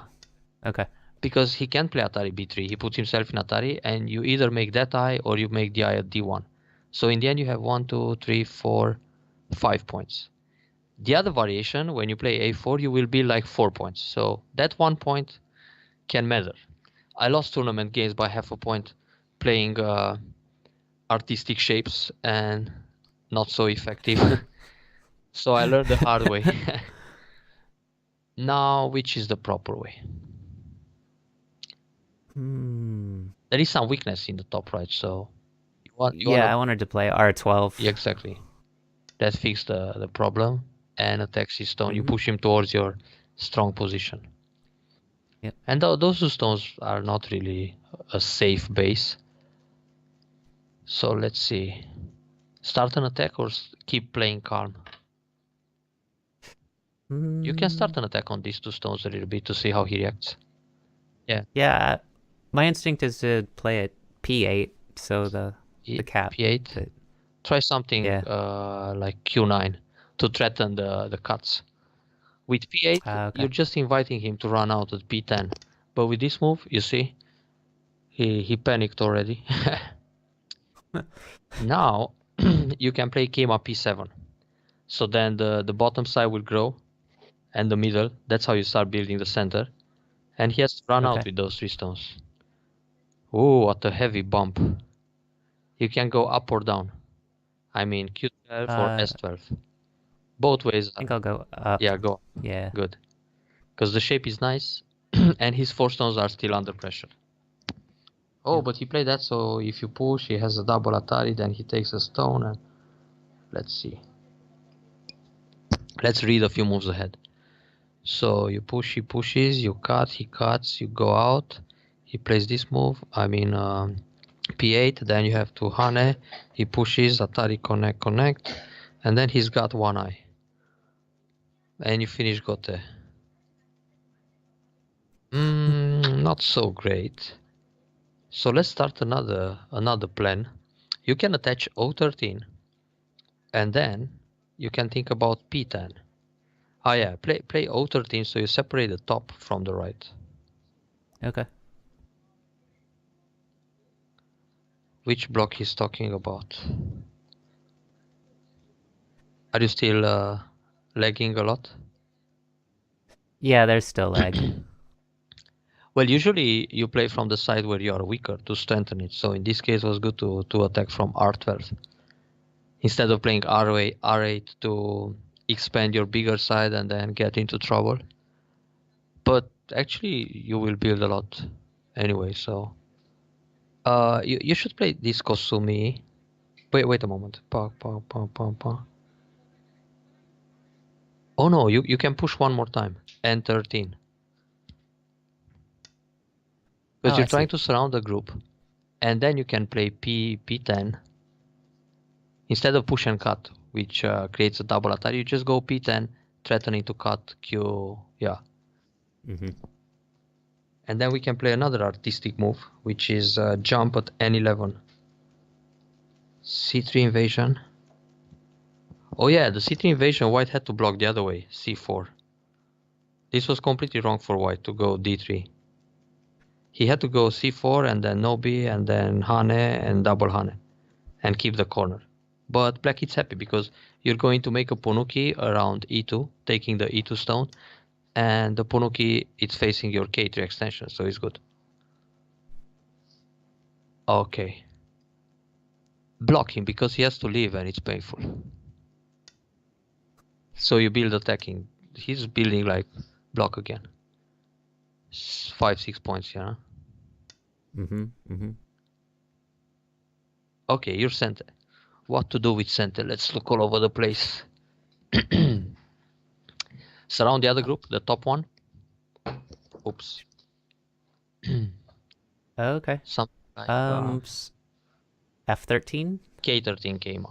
Okay. Because he can play Atari b3. He puts himself in Atari and you either make that eye or you make the eye at d1. So in the end you have 1, 2, 3, 4, 5 points. The other variation, when you play a4, you will be like 4 points. So that 1 point can matter. I lost tournament games by half a point playing artistic shapes and not so effective. So I learned the hard way. Now, which is the proper way? There is some weakness in the top right, so... I wanted to play r12. Yeah, exactly. That fixed the problem. And attacks his stone. You push him towards your strong position. Yep. And those two stones are not really a safe base. So let's see. Start an attack or keep playing calm? You can start an attack on these two stones a little bit to see how he reacts. Yeah. Yeah, my instinct is to play at p8, so the cap. p8? But... Try something like q9 to threaten the cuts. With p8, you're just inviting him to run out at p10. But with this move, you see, he panicked already. Now, you can play Kema p7. So then the bottom side will grow, and the middle. That's how you start building the center. And he has to run out with those 3 stones. Oh, what a heavy bump. You can go up or down. I mean, q12 or s12. Both ways. I think I'll go up. Yeah, go up. Yeah. Good. Because the shape is nice, and his 4 stones are still under pressure. Oh, but he played that, so if you push, he has a double Atari, then he takes a stone, and let's see. Let's read a few moves ahead. So you push, he pushes, you cut, he cuts, you go out. He plays this move, I mean p8, then you have to Hane, he pushes, Atari connect, and then he's got 1 eye. And you finish Gote. Not so great. So let's start another plan. You can attach O13, and then you can think about P10. Ah yeah, play O13 so you separate the top from the right. Okay. Which block he's talking about? Are you still lagging a lot? Yeah, there's still lag. Well, usually you play from the side where you are weaker to strengthen it. So in this case, it was good to attack from R12 instead of playing R8 to expand your bigger side and then get into trouble. But actually, you will build a lot anyway. So you should play this Kosumi. Wait a moment. Oh no, you can push one more time. N13. Because you're trying to surround the group, and then you can play P10 instead of push and cut, which creates a double attack. You just go P10, threatening to cut Q. Yeah. And then we can play another artistic move, which is jump at N11. C3 invasion. Oh yeah, the C3 invasion, white had to block the other way, C4. This was completely wrong for white to go D3. He had to go C4 and then Nobi and then Hane and double Hane and keep the corner. But black is happy because you're going to make a Ponuki around E2, taking the E2 stone, and the Ponuki it's facing your K3 extension, so it's good. Okay. Block him because he has to leave and it's painful. So you build attacking. He's building like block again. 5-6 points, yeah. Okay, you're center. What to do with center? Let's look all over the place. Surround the other group, the top one. Oops. Okay. Something like F13? K13 came.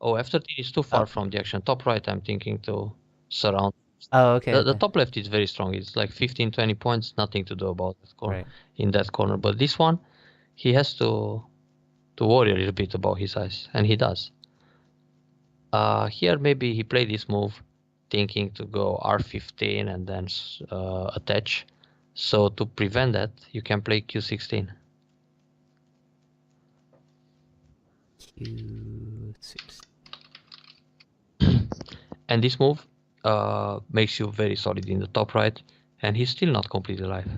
Oh, F13 is too far from the action. Top right, I'm thinking to surround. Oh, okay. The top left is very strong. It's like 15-20 points, nothing to do about that corner, in that corner. But this one, he has to worry a little bit about his eyes, and he does. Here, maybe he played this move thinking to go R15 and then attach. So to prevent that, you can play Q16. Q16. And this move makes you very solid in the top right, and he's still not completely alive.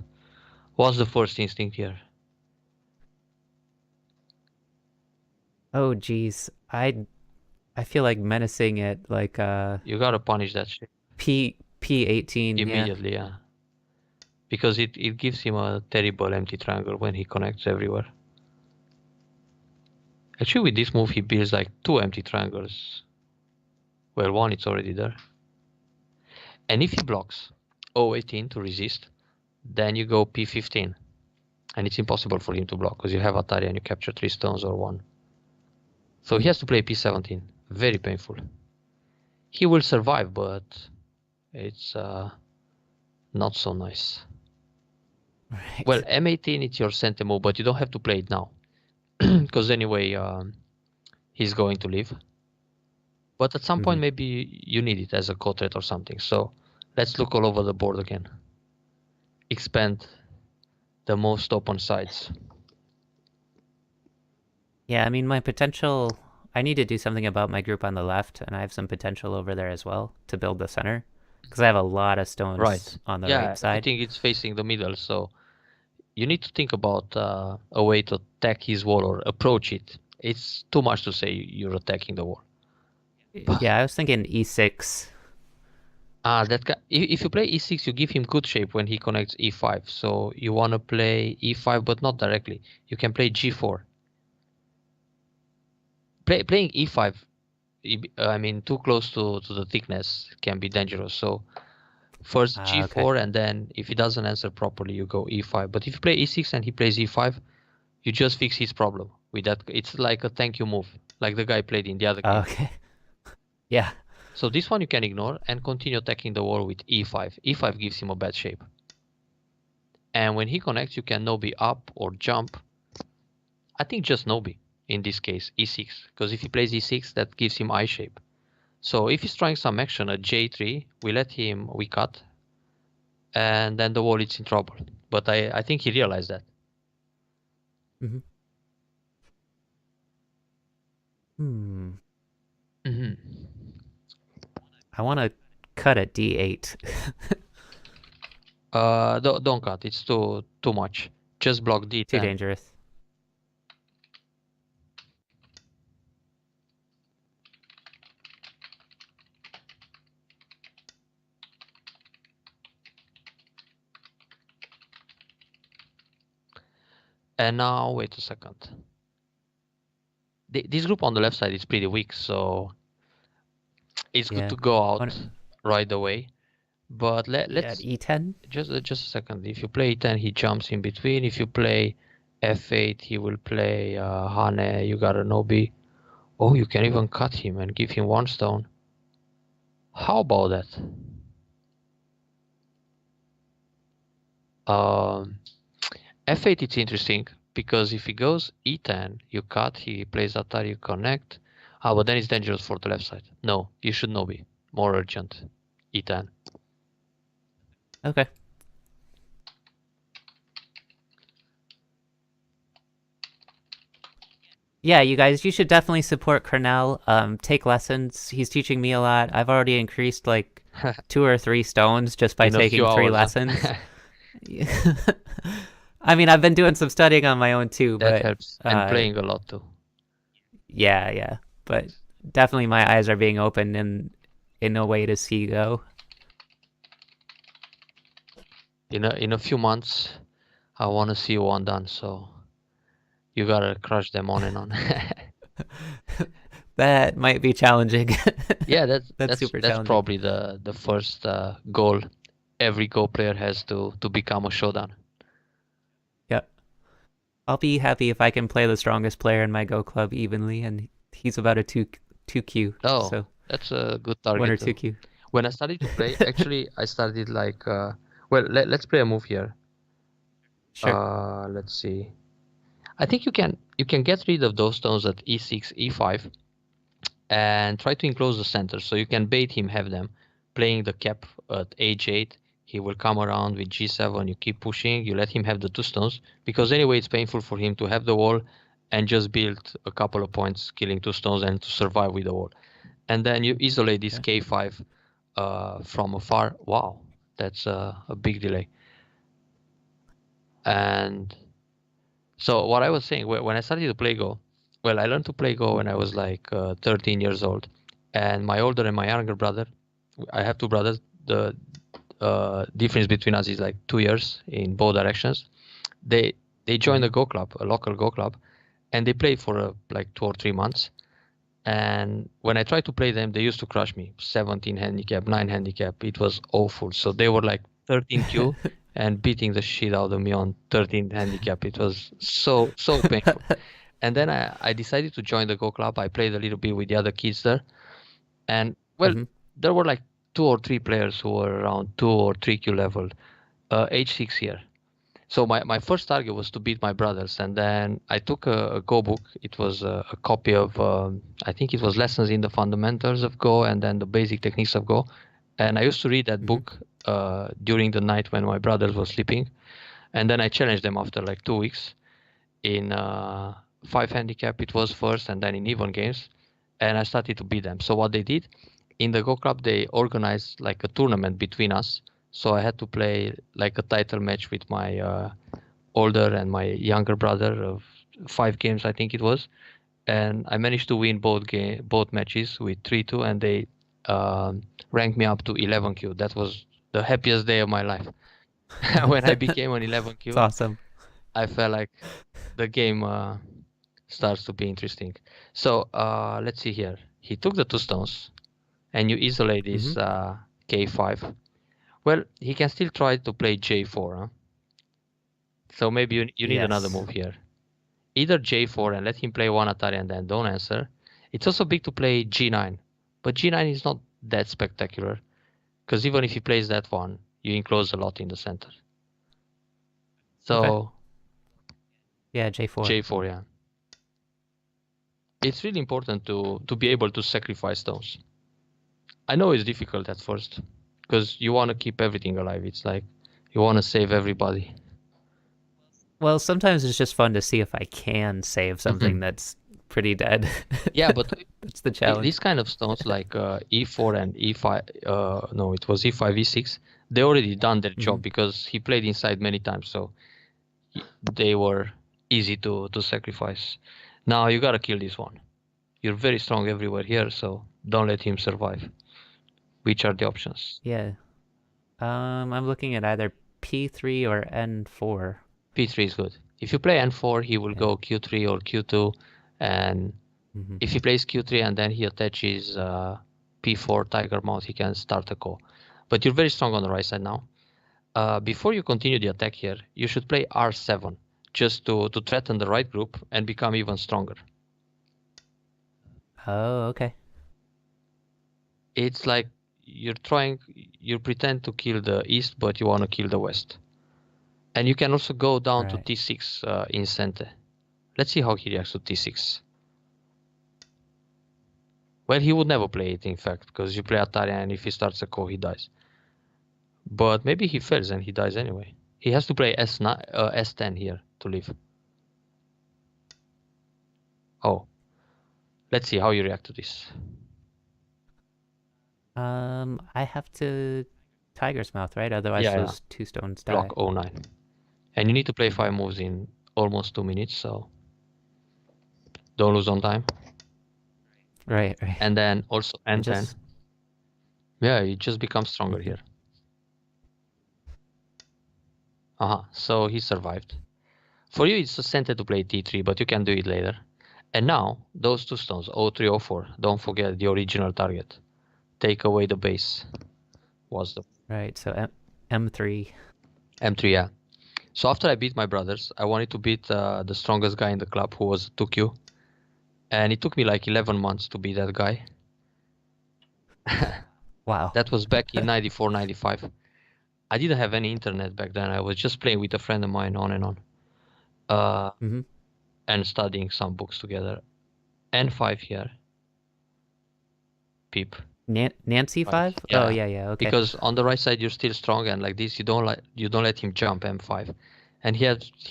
What's the first instinct here? Oh, geez. I feel like menacing it, like you gotta punish that shit. P18 immediately, yeah. Because it gives him a terrible empty triangle when he connects everywhere. Actually, with this move, he builds like 2 empty triangles. Well, one it's already there. And if he blocks O18 to resist, then you go P15. And it's impossible for him to block because you have Atari and you capture 3 stones or 1. So he has to play P17. Very painful. He will survive, but it's not so nice. Right. Well, M18 it's your center move, but you don't have to play it now. Because anyway, he's going to leave. But at some point, maybe you need it as a co-threat or something. So let's look all over the board again. Expand the most open sides. Yeah, I mean, my potential... I need to do something about my group on the left, and I have some potential over there as well to build the center. Because I have a lot of stones on the right side. I think it's facing the middle, so you need to think about a way to attack his wall or approach it. It's too much to say you're attacking the wall. Yeah, I was thinking E6. If you play E6, you give him good shape when he connects E5. So you want to play E5, but not directly. You can play G4. Playing E5, I mean, too close to the thickness can be dangerous. So first G4, and then if he doesn't answer properly, you go E5. But if you play E6 and he plays E5, you just fix his problem with that. It's like a thank you move, like the guy played in the other game. Okay. Yeah. So this one you can ignore and continue attacking the wall with E5. E5 gives him a bad shape. And when he connects, you can Nobi up or jump. I think just Nobi in this case, E6. Because if he plays E6, that gives him I shape. So if he's trying some action at J3, we cut. And then the wall is in trouble. But I think he realized that. Mm-hmm. I want to cut at d8. Don't cut. It's too much. Just block d10. Too dangerous. And now, wait a second. This group on the left side is pretty weak, so it's good to go out right away. But let's e10. Just a second. If you play e10, he jumps in between. If you play f8, he will play Hane. You got a Nobi. Oh, you can even cut him and give him one stone. How about that? F8 it's interesting because if he goes e10, you cut, he plays Atari, you connect. But then it's dangerous for the left side. No, you should Nobi. More urgent. E10. Okay. Yeah, you guys, you should definitely support Cornel. Take lessons. He's teaching me a lot. I've already increased like 2 or 3 stones just by taking 3 lessons. I mean, I've been doing some studying on my own too, that but helps. And playing a lot too. Yeah. But definitely my eyes are being opened in a way to see go. In a few months, I want to see one done, so you gotta crush them on and on. That might be challenging. Yeah, that's super that's challenging. probably the first goal every Go player has to become a Shodan. Yep. I'll be happy if I can play the strongest player in my Go club evenly, and he's about a 2Q. Oh, so that's a good target. 1 or 2Q. When I started to play, actually, I started like, well, let's play a move here. Sure. Let's see. I think you can get rid of those stones at e6, e5, and try to enclose the center. So you can bait him, have them playing the cap at h8. He will come around with g7. You keep pushing. You let him have the 2 stones because anyway it's painful for him to have the wall and just build a couple of points, killing 2 stones and to survive with the wall. And then you isolate this k5 from afar. Wow, that's a big delay. And so what I was saying, when I started to play Go, well, I learned to play Go when I was like 13 years old. And my older and my younger brother, I have 2 brothers, the difference between us is like 2 years in both directions. They joined a Go club, a local Go club, and they played for like 2 or 3 months. And when I tried to play them, they used to crush me. 17 handicap, 9 handicap. It was awful. So they were like 13Q and beating the shit out of me on 13 handicap. It was so painful. And then I decided to join the Go club. I played a little bit with the other kids there. And well, there were like 2 or 3 players who were around 2 or 3Q level, H6 here. So my first target was to beat my brothers, and then I took a Go book. It was a copy of, I think it was Lessons in the Fundamentals of Go and then the Basic Techniques of Go. And I used to read that book during the night when my brothers were sleeping. And then I challenged them after like 2 weeks in 5 handicap. It was first, and then in even games. And I started to beat them. So what they did, in the Go Club, they organized like a tournament between us. So I had to play like a title match with my older and my younger brother of 5 games, I think it was. And I managed to win both matches with 3-2, and they ranked me up to 11Q. That was the happiest day of my life. When I became an 11Q, it's awesome. I felt like the game starts to be interesting. So let's see here. He took the 2 stones, and you isolate this k5. Well, he can still try to play j4. Huh? So maybe you need another move here. Either j4 and let him play 1 Atari and then don't answer. It's also big to play g9. But g9 is not that spectacular. Because even if he plays that one, you enclose a lot in the center. So... Yeah, j4. j4, yeah. It's really important to be able to sacrifice stones. I know it's difficult at first. Because you want to keep everything alive. It's like you want to save everybody. Well, sometimes it's just fun to see if I can save something that's pretty dead. Yeah, but that's the challenge. These kind of stones like e4 and e5, no, it was e5, e6, they already done their job because he played inside many times, so they were easy to sacrifice. Now you gotta kill this one. You're very strong everywhere here, so don't let him survive. Which are the options? Yeah. I'm looking at either p3 or n4. p3 is good. If you play n4, he will go q3 or q2, and if he plays q3 and then he attaches p4 tiger mount, he can start a call. But you're very strong on the right side now. Before you continue the attack here, you should play r7 just to threaten the right group and become even stronger. Oh, okay. It's like you pretend to kill the east, but you want to kill the west. And you can also go down to t6 in center. Let's see how he reacts to t6. Well, he would never play it, in fact, because you play Atari, and if he starts a call, he dies. But maybe he fails and he dies anyway. He has to play S10 here to live. Oh. Let's see how you react to this. I have to Tiger's Mouth, right? Otherwise those two stones die. Block 09. And you need to play 5 moves in almost 2 minutes, so don't lose on time. Right. And then also N10. Yeah, it just becomes stronger here. So he survived. For you, it's a center to play T3, but you can do it later. And now, those two stones, 03, 04, don't forget the original target. Take away the base. Was the right, so M3. M3, yeah. So after I beat my brothers, I wanted to beat the strongest guy in the club, who was 2Q. And it took me like 11 months to beat that guy. Wow. That was back in 94, 95. I didn't have any internet back then. I was just playing with a friend of mine on and on. And studying some books together. N5 here. Peep. Nancy 5? Yeah. Oh yeah, okay. Because on the right side you're still strong, and like this you don't let him jump M5. And he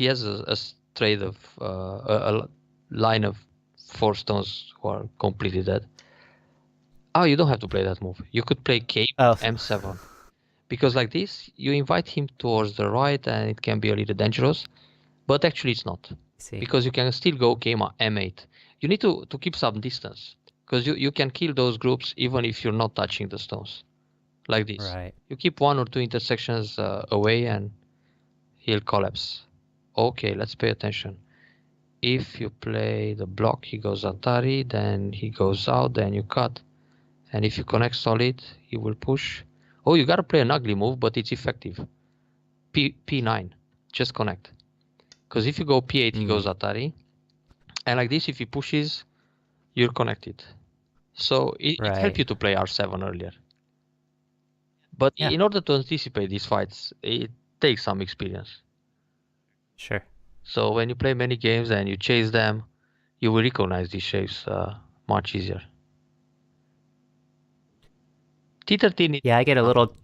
has a trade of a line of 4 stones who are completely dead. Oh, you don't have to play that move. You could play Cape M7. Because like this, you invite him towards the right and it can be a little dangerous. But actually it's not. Because you can still go Cape M8. You need to keep some distance. Because you can kill those groups even if you're not touching the stones. Like this. Right. You keep 1 or 2 intersections away and he'll collapse. Okay, let's pay attention. If you play the block, he goes Atari, then he goes out, then you cut. And if you connect solid, he will push. Oh, you gotta play an ugly move, but it's effective. P9, just connect. Because if you go P8, he goes Atari. And like this, if he pushes, you're connected. So it helps you to play R7 earlier. But in order to anticipate these fights, it takes some experience. Sure. So when you play many games and you chase them, you will recognize these shapes much easier. T13. Yeah, I get a little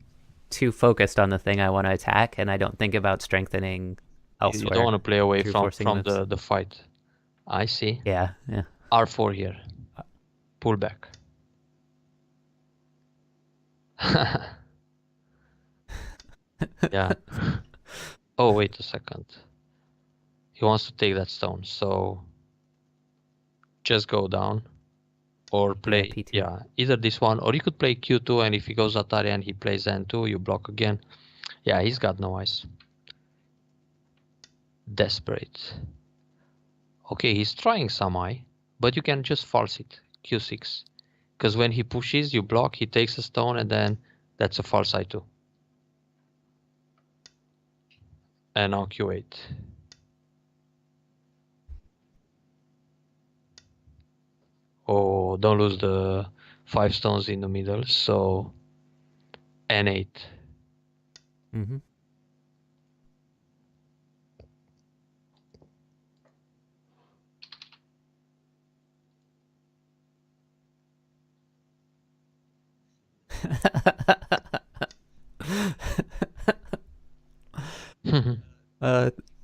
too focused on the thing I want to attack, and I don't think about strengthening elsewhere. You don't want to play away from the fight. I see. Yeah. R4 here. Pull back. Yeah. Oh, wait a second. He wants to take that stone, so just go down or play either this one, or you could play Q2, and if he goes Atari and he plays N2, you block again. Yeah, he's got no eyes. Desperate. Okay, he's trying some eye, but you can just false it, Q6. Because when he pushes, you block, he takes a stone, and then that's a false eye too. And now Q8. Oh, don't lose the 5 stones in the middle, so N8.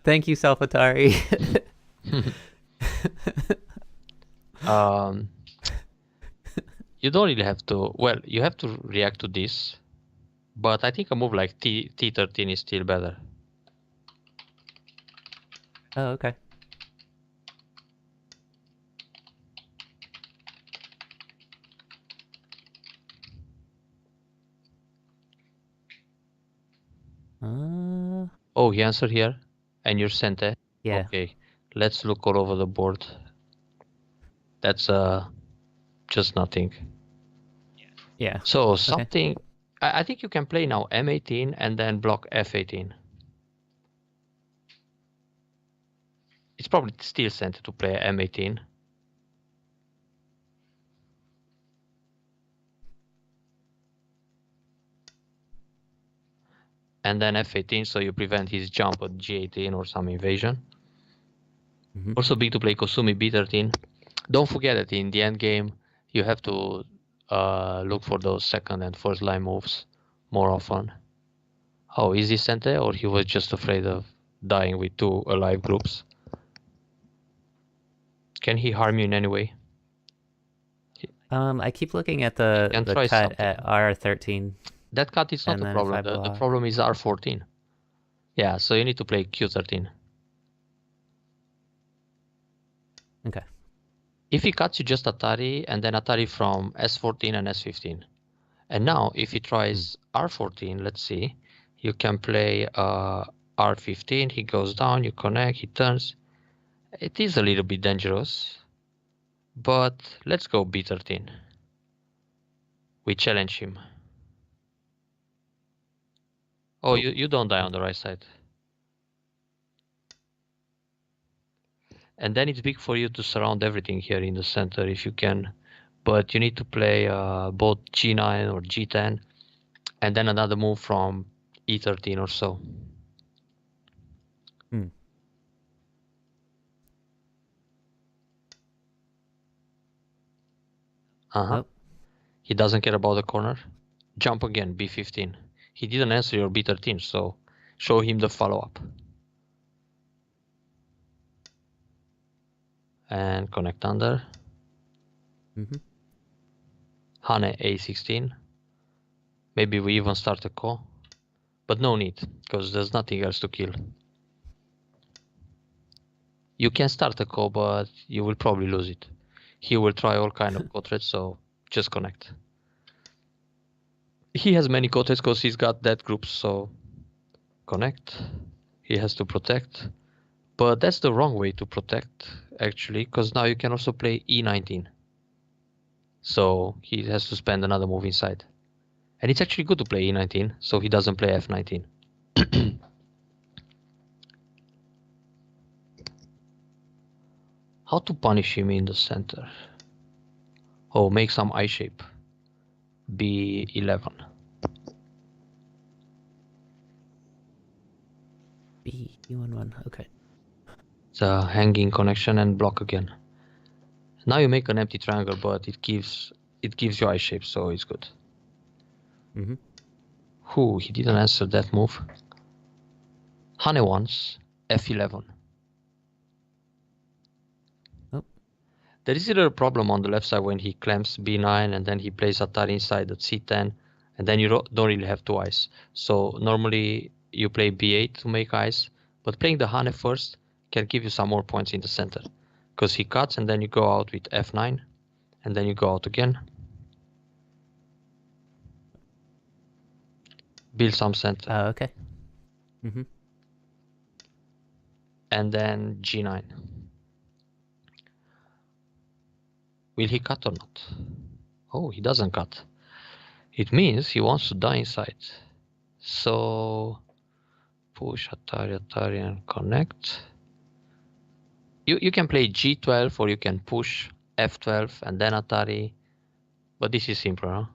Thank you, Self Atari. You don't really have to. Well, you have to react to this, but I think a move like T13 is still better. Oh, okay. Oh, he answered here, and you're Sente. Yeah. Okay, let's look all over the board. That's just nothing. Yeah. So something. Okay. I think you can play now M18 and then block F18. It's probably still Sente to play M18. And then F18, so you prevent his jump at G18 or some invasion. Also big to play Kosumi B13. Don't forget that in the end game, you have to look for those second and first line moves more often. Oh, is he Sente or he was just afraid of dying with 2 alive groups? Can he harm you in any way? I keep looking at the cut something. At R13. That cut is not the problem. The problem is R14. Yeah, so you need to play Q13. Okay. If he cuts, you just Atari, and then Atari from S14 and S15. And now, if he tries R14, let's see, you can play R15, he goes down, you connect, he turns. It is a little bit dangerous, but let's go B13. We challenge him. Oh, you don't die on the right side. And then it's big for you to surround everything here in the center if you can. But you need to play both G9 or G10 and then another move from E13 or so. Oh. He doesn't care about the corner. Jump again, B15. He didn't answer your B13, so show him the follow-up. And connect under. Hane A16. Maybe we even start a ko. But no need, because there's nothing else to kill. You can start a ko, but you will probably lose it. He will try all kind of ko threats, so just connect. He has many ko threats because he's got that group, so connect. He has to protect. But that's the wrong way to protect, actually, because now you can also play E19. So he has to spend another move inside. And it's actually good to play E19, so he doesn't play F19. How to punish him in the center? Oh, make some I shape. B11. B11, okay. It's a hanging connection and block again. Now you make an empty triangle, but it gives you I shape, so it's good. He didn't answer that move. Hane once, F11. There is a little problem on the left side when he clamps B9 and then he plays Atari inside at C10 and then you don't really have 2 eyes. So normally you play B8 to make eyes, but playing the Hane first can give you some more points in the center. Because he cuts and then you go out with F9 and then you go out again. Build some center. Okay. And then G9. Will he cut or not? Oh, he doesn't cut. It means he wants to die inside. So push Atari and connect. You can play G12 or you can push F12 and then Atari. But this is simpler, huh?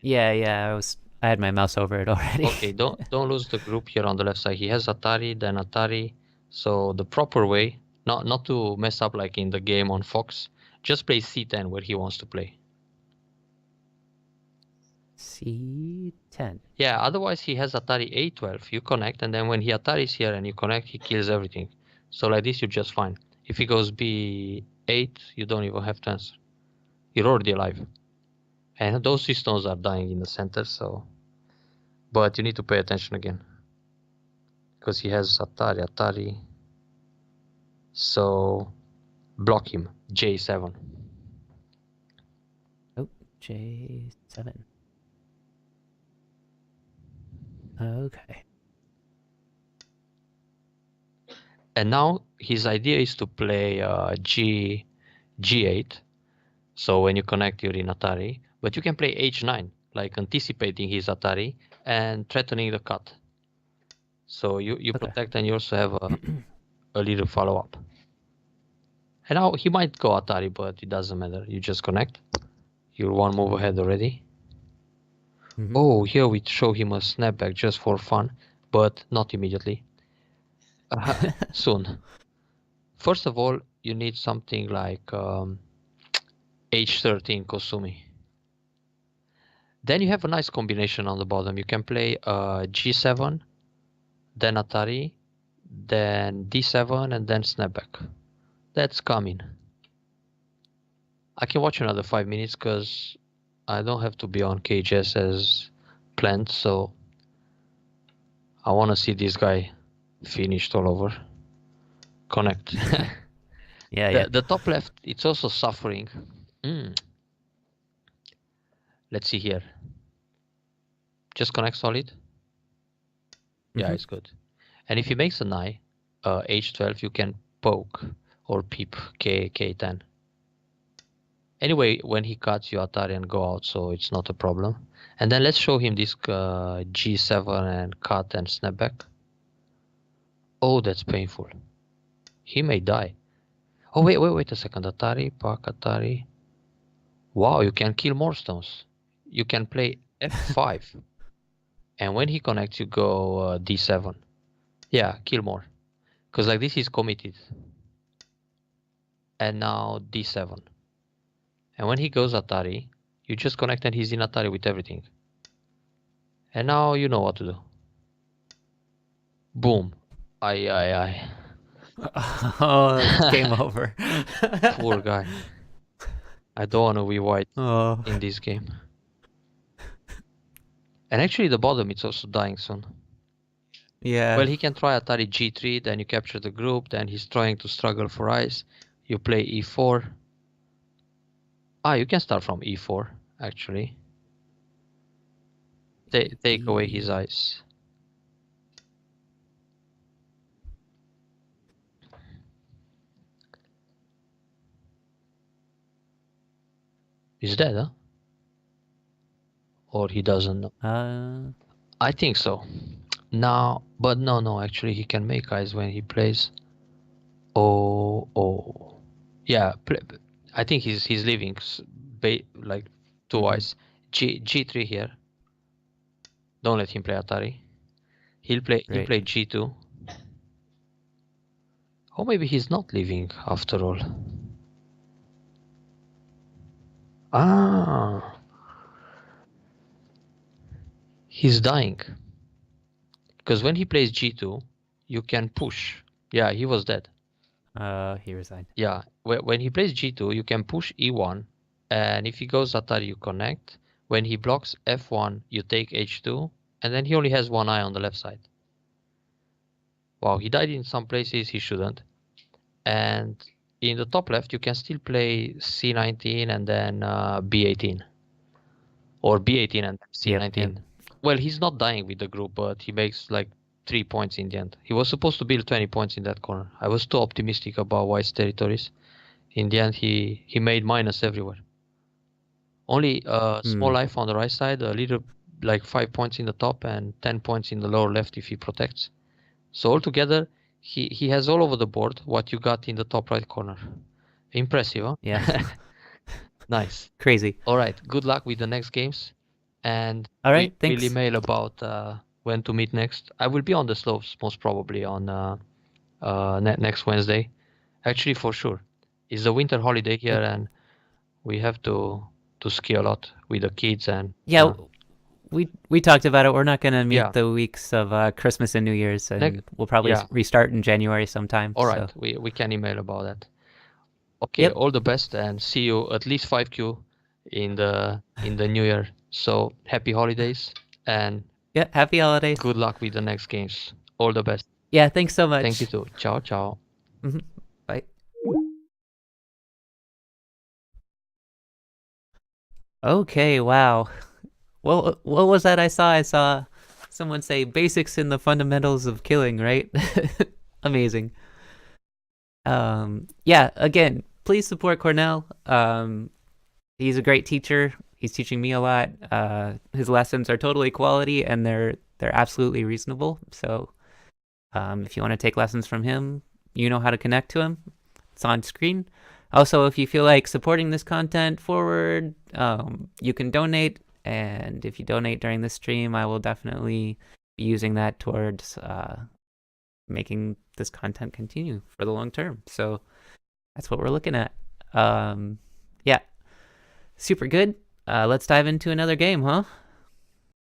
Yeah, I had my mouse over it already. Okay, don't lose the group here on the left side. He has Atari, then Atari. So the proper way, not to mess up like in the game on Fox, just play C10 where he wants to play. C10. Yeah, otherwise he has Atari A12. You connect, and then when he Atari's here and you connect, he kills everything. So like this, you're just fine. If he goes B8, 8, you don't even have to answer. You're already alive. And those systems are dying in the center, so... But you need to pay attention again. Because he has Atari. So, block him. J7. Oh, J7. Okay. And now his idea is to play G8. So when you connect, you're in Atari. But you can play H9, like anticipating his Atari and threatening the cut. So you Okay. protect, and you also have a little follow-up. And now he might go Atari, but it doesn't matter. You just connect. You're one move ahead already. Mhm. Oh, here we show him a snapback just for fun, but not immediately. Soon. First of all, you need something like H13 Kosumi. Then you have a nice combination on the bottom. You can play G7, then Atari, then D7, and then snapback. That's coming. I can watch another 5 minutes because I don't have to be on KHS as planned, so I want to see this guy finished all over. Connect. Yeah. The top left, it's also suffering. Let's see here. Just connect solid. Yeah, it's good. And if he makes an eye, H12, you can poke or peep K10. Anyway, when he cuts, you Atari and go out, so it's not a problem. And then let's show him this G7 and cut and snapback. Oh, that's painful. He may die. Oh, wait a second. Atari, Pak, Atari. Wow, you can kill more stones. You can play F5. And when he connects, you go D7. Yeah, kill more. Because like this is committed. And now D7. And when he goes Atari, you just connect and he's in Atari with everything. And now you know what to do. Boom. Aye. Oh, game over. Poor guy. I don't want to be white in this game. And actually the bottom, it's also dying soon. Yeah. Well, he can try Atari G3, then you capture the group, then he's trying to struggle for eyes. You play E4. You can start from E4, actually. Take away his eyes. He's dead, huh? Or he doesn't know? I think so. Now, but no, actually he can make eyes when he plays. Oh. Yeah, I think he's leaving like 2 eyes. G3 here. Don't let him play Atari. He'll play G2. Or maybe he's not leaving after all. He's dying. Because when he plays G2, you can push. Yeah, he was dead. He resigned. Yeah, when he plays G2, you can push E1. And if he goes Atari, you connect. When he blocks F1, you take H2. And then he only has 1 eye on the left side. Wow, he died in some places he shouldn't. And in the top left, you can still play C19 and then B18. Or B18 and C19. Yep. Well, he's not dying with the group, but he makes like 3 points in the end. He was supposed to build 20 points in that corner. I was too optimistic about White's territories. In the end, he made minus everywhere. Only small life on the right side, a little like 5 points in the top and 10 points in the lower left if he protects. So altogether, he has all over the board what you got in the top right corner. Impressive, huh? Yeah. Nice. Crazy. All right. Good luck with the next games. And all right, thanks. We'll email about when to meet next. I will be on the slopes most probably on next Wednesday. Actually, for sure. It's the winter holiday here, and we have to ski a lot with the kids. And yeah, we talked about it. We're not going to meet the weeks of Christmas and New Year's, and we'll probably restart in January sometime. All right, so. We can email about that. Okay, Yep. all the best and see you at least 5Q in the new year. So happy holidays and Yeah, happy holidays. good luck with the next games. All the best. Yeah, thanks so Thank you much. too. Ciao, ciao. Bye. Okay, wow. Well, what was that I saw? I saw someone say basics in the fundamentals of killing, right? Amazing. Yeah, again, please support Cornell. He's a great teacher. He's teaching me a lot. His lessons are totally quality and they're absolutely reasonable. So, if you want to take lessons from him, you know how to connect to him. It's on screen. Also, if you feel like supporting this content forward, you can donate. And if you donate during the stream, I will definitely be using that towards making this content continue for the long term. So that's what we're looking at. Yeah, super good. Let's dive into another game, huh?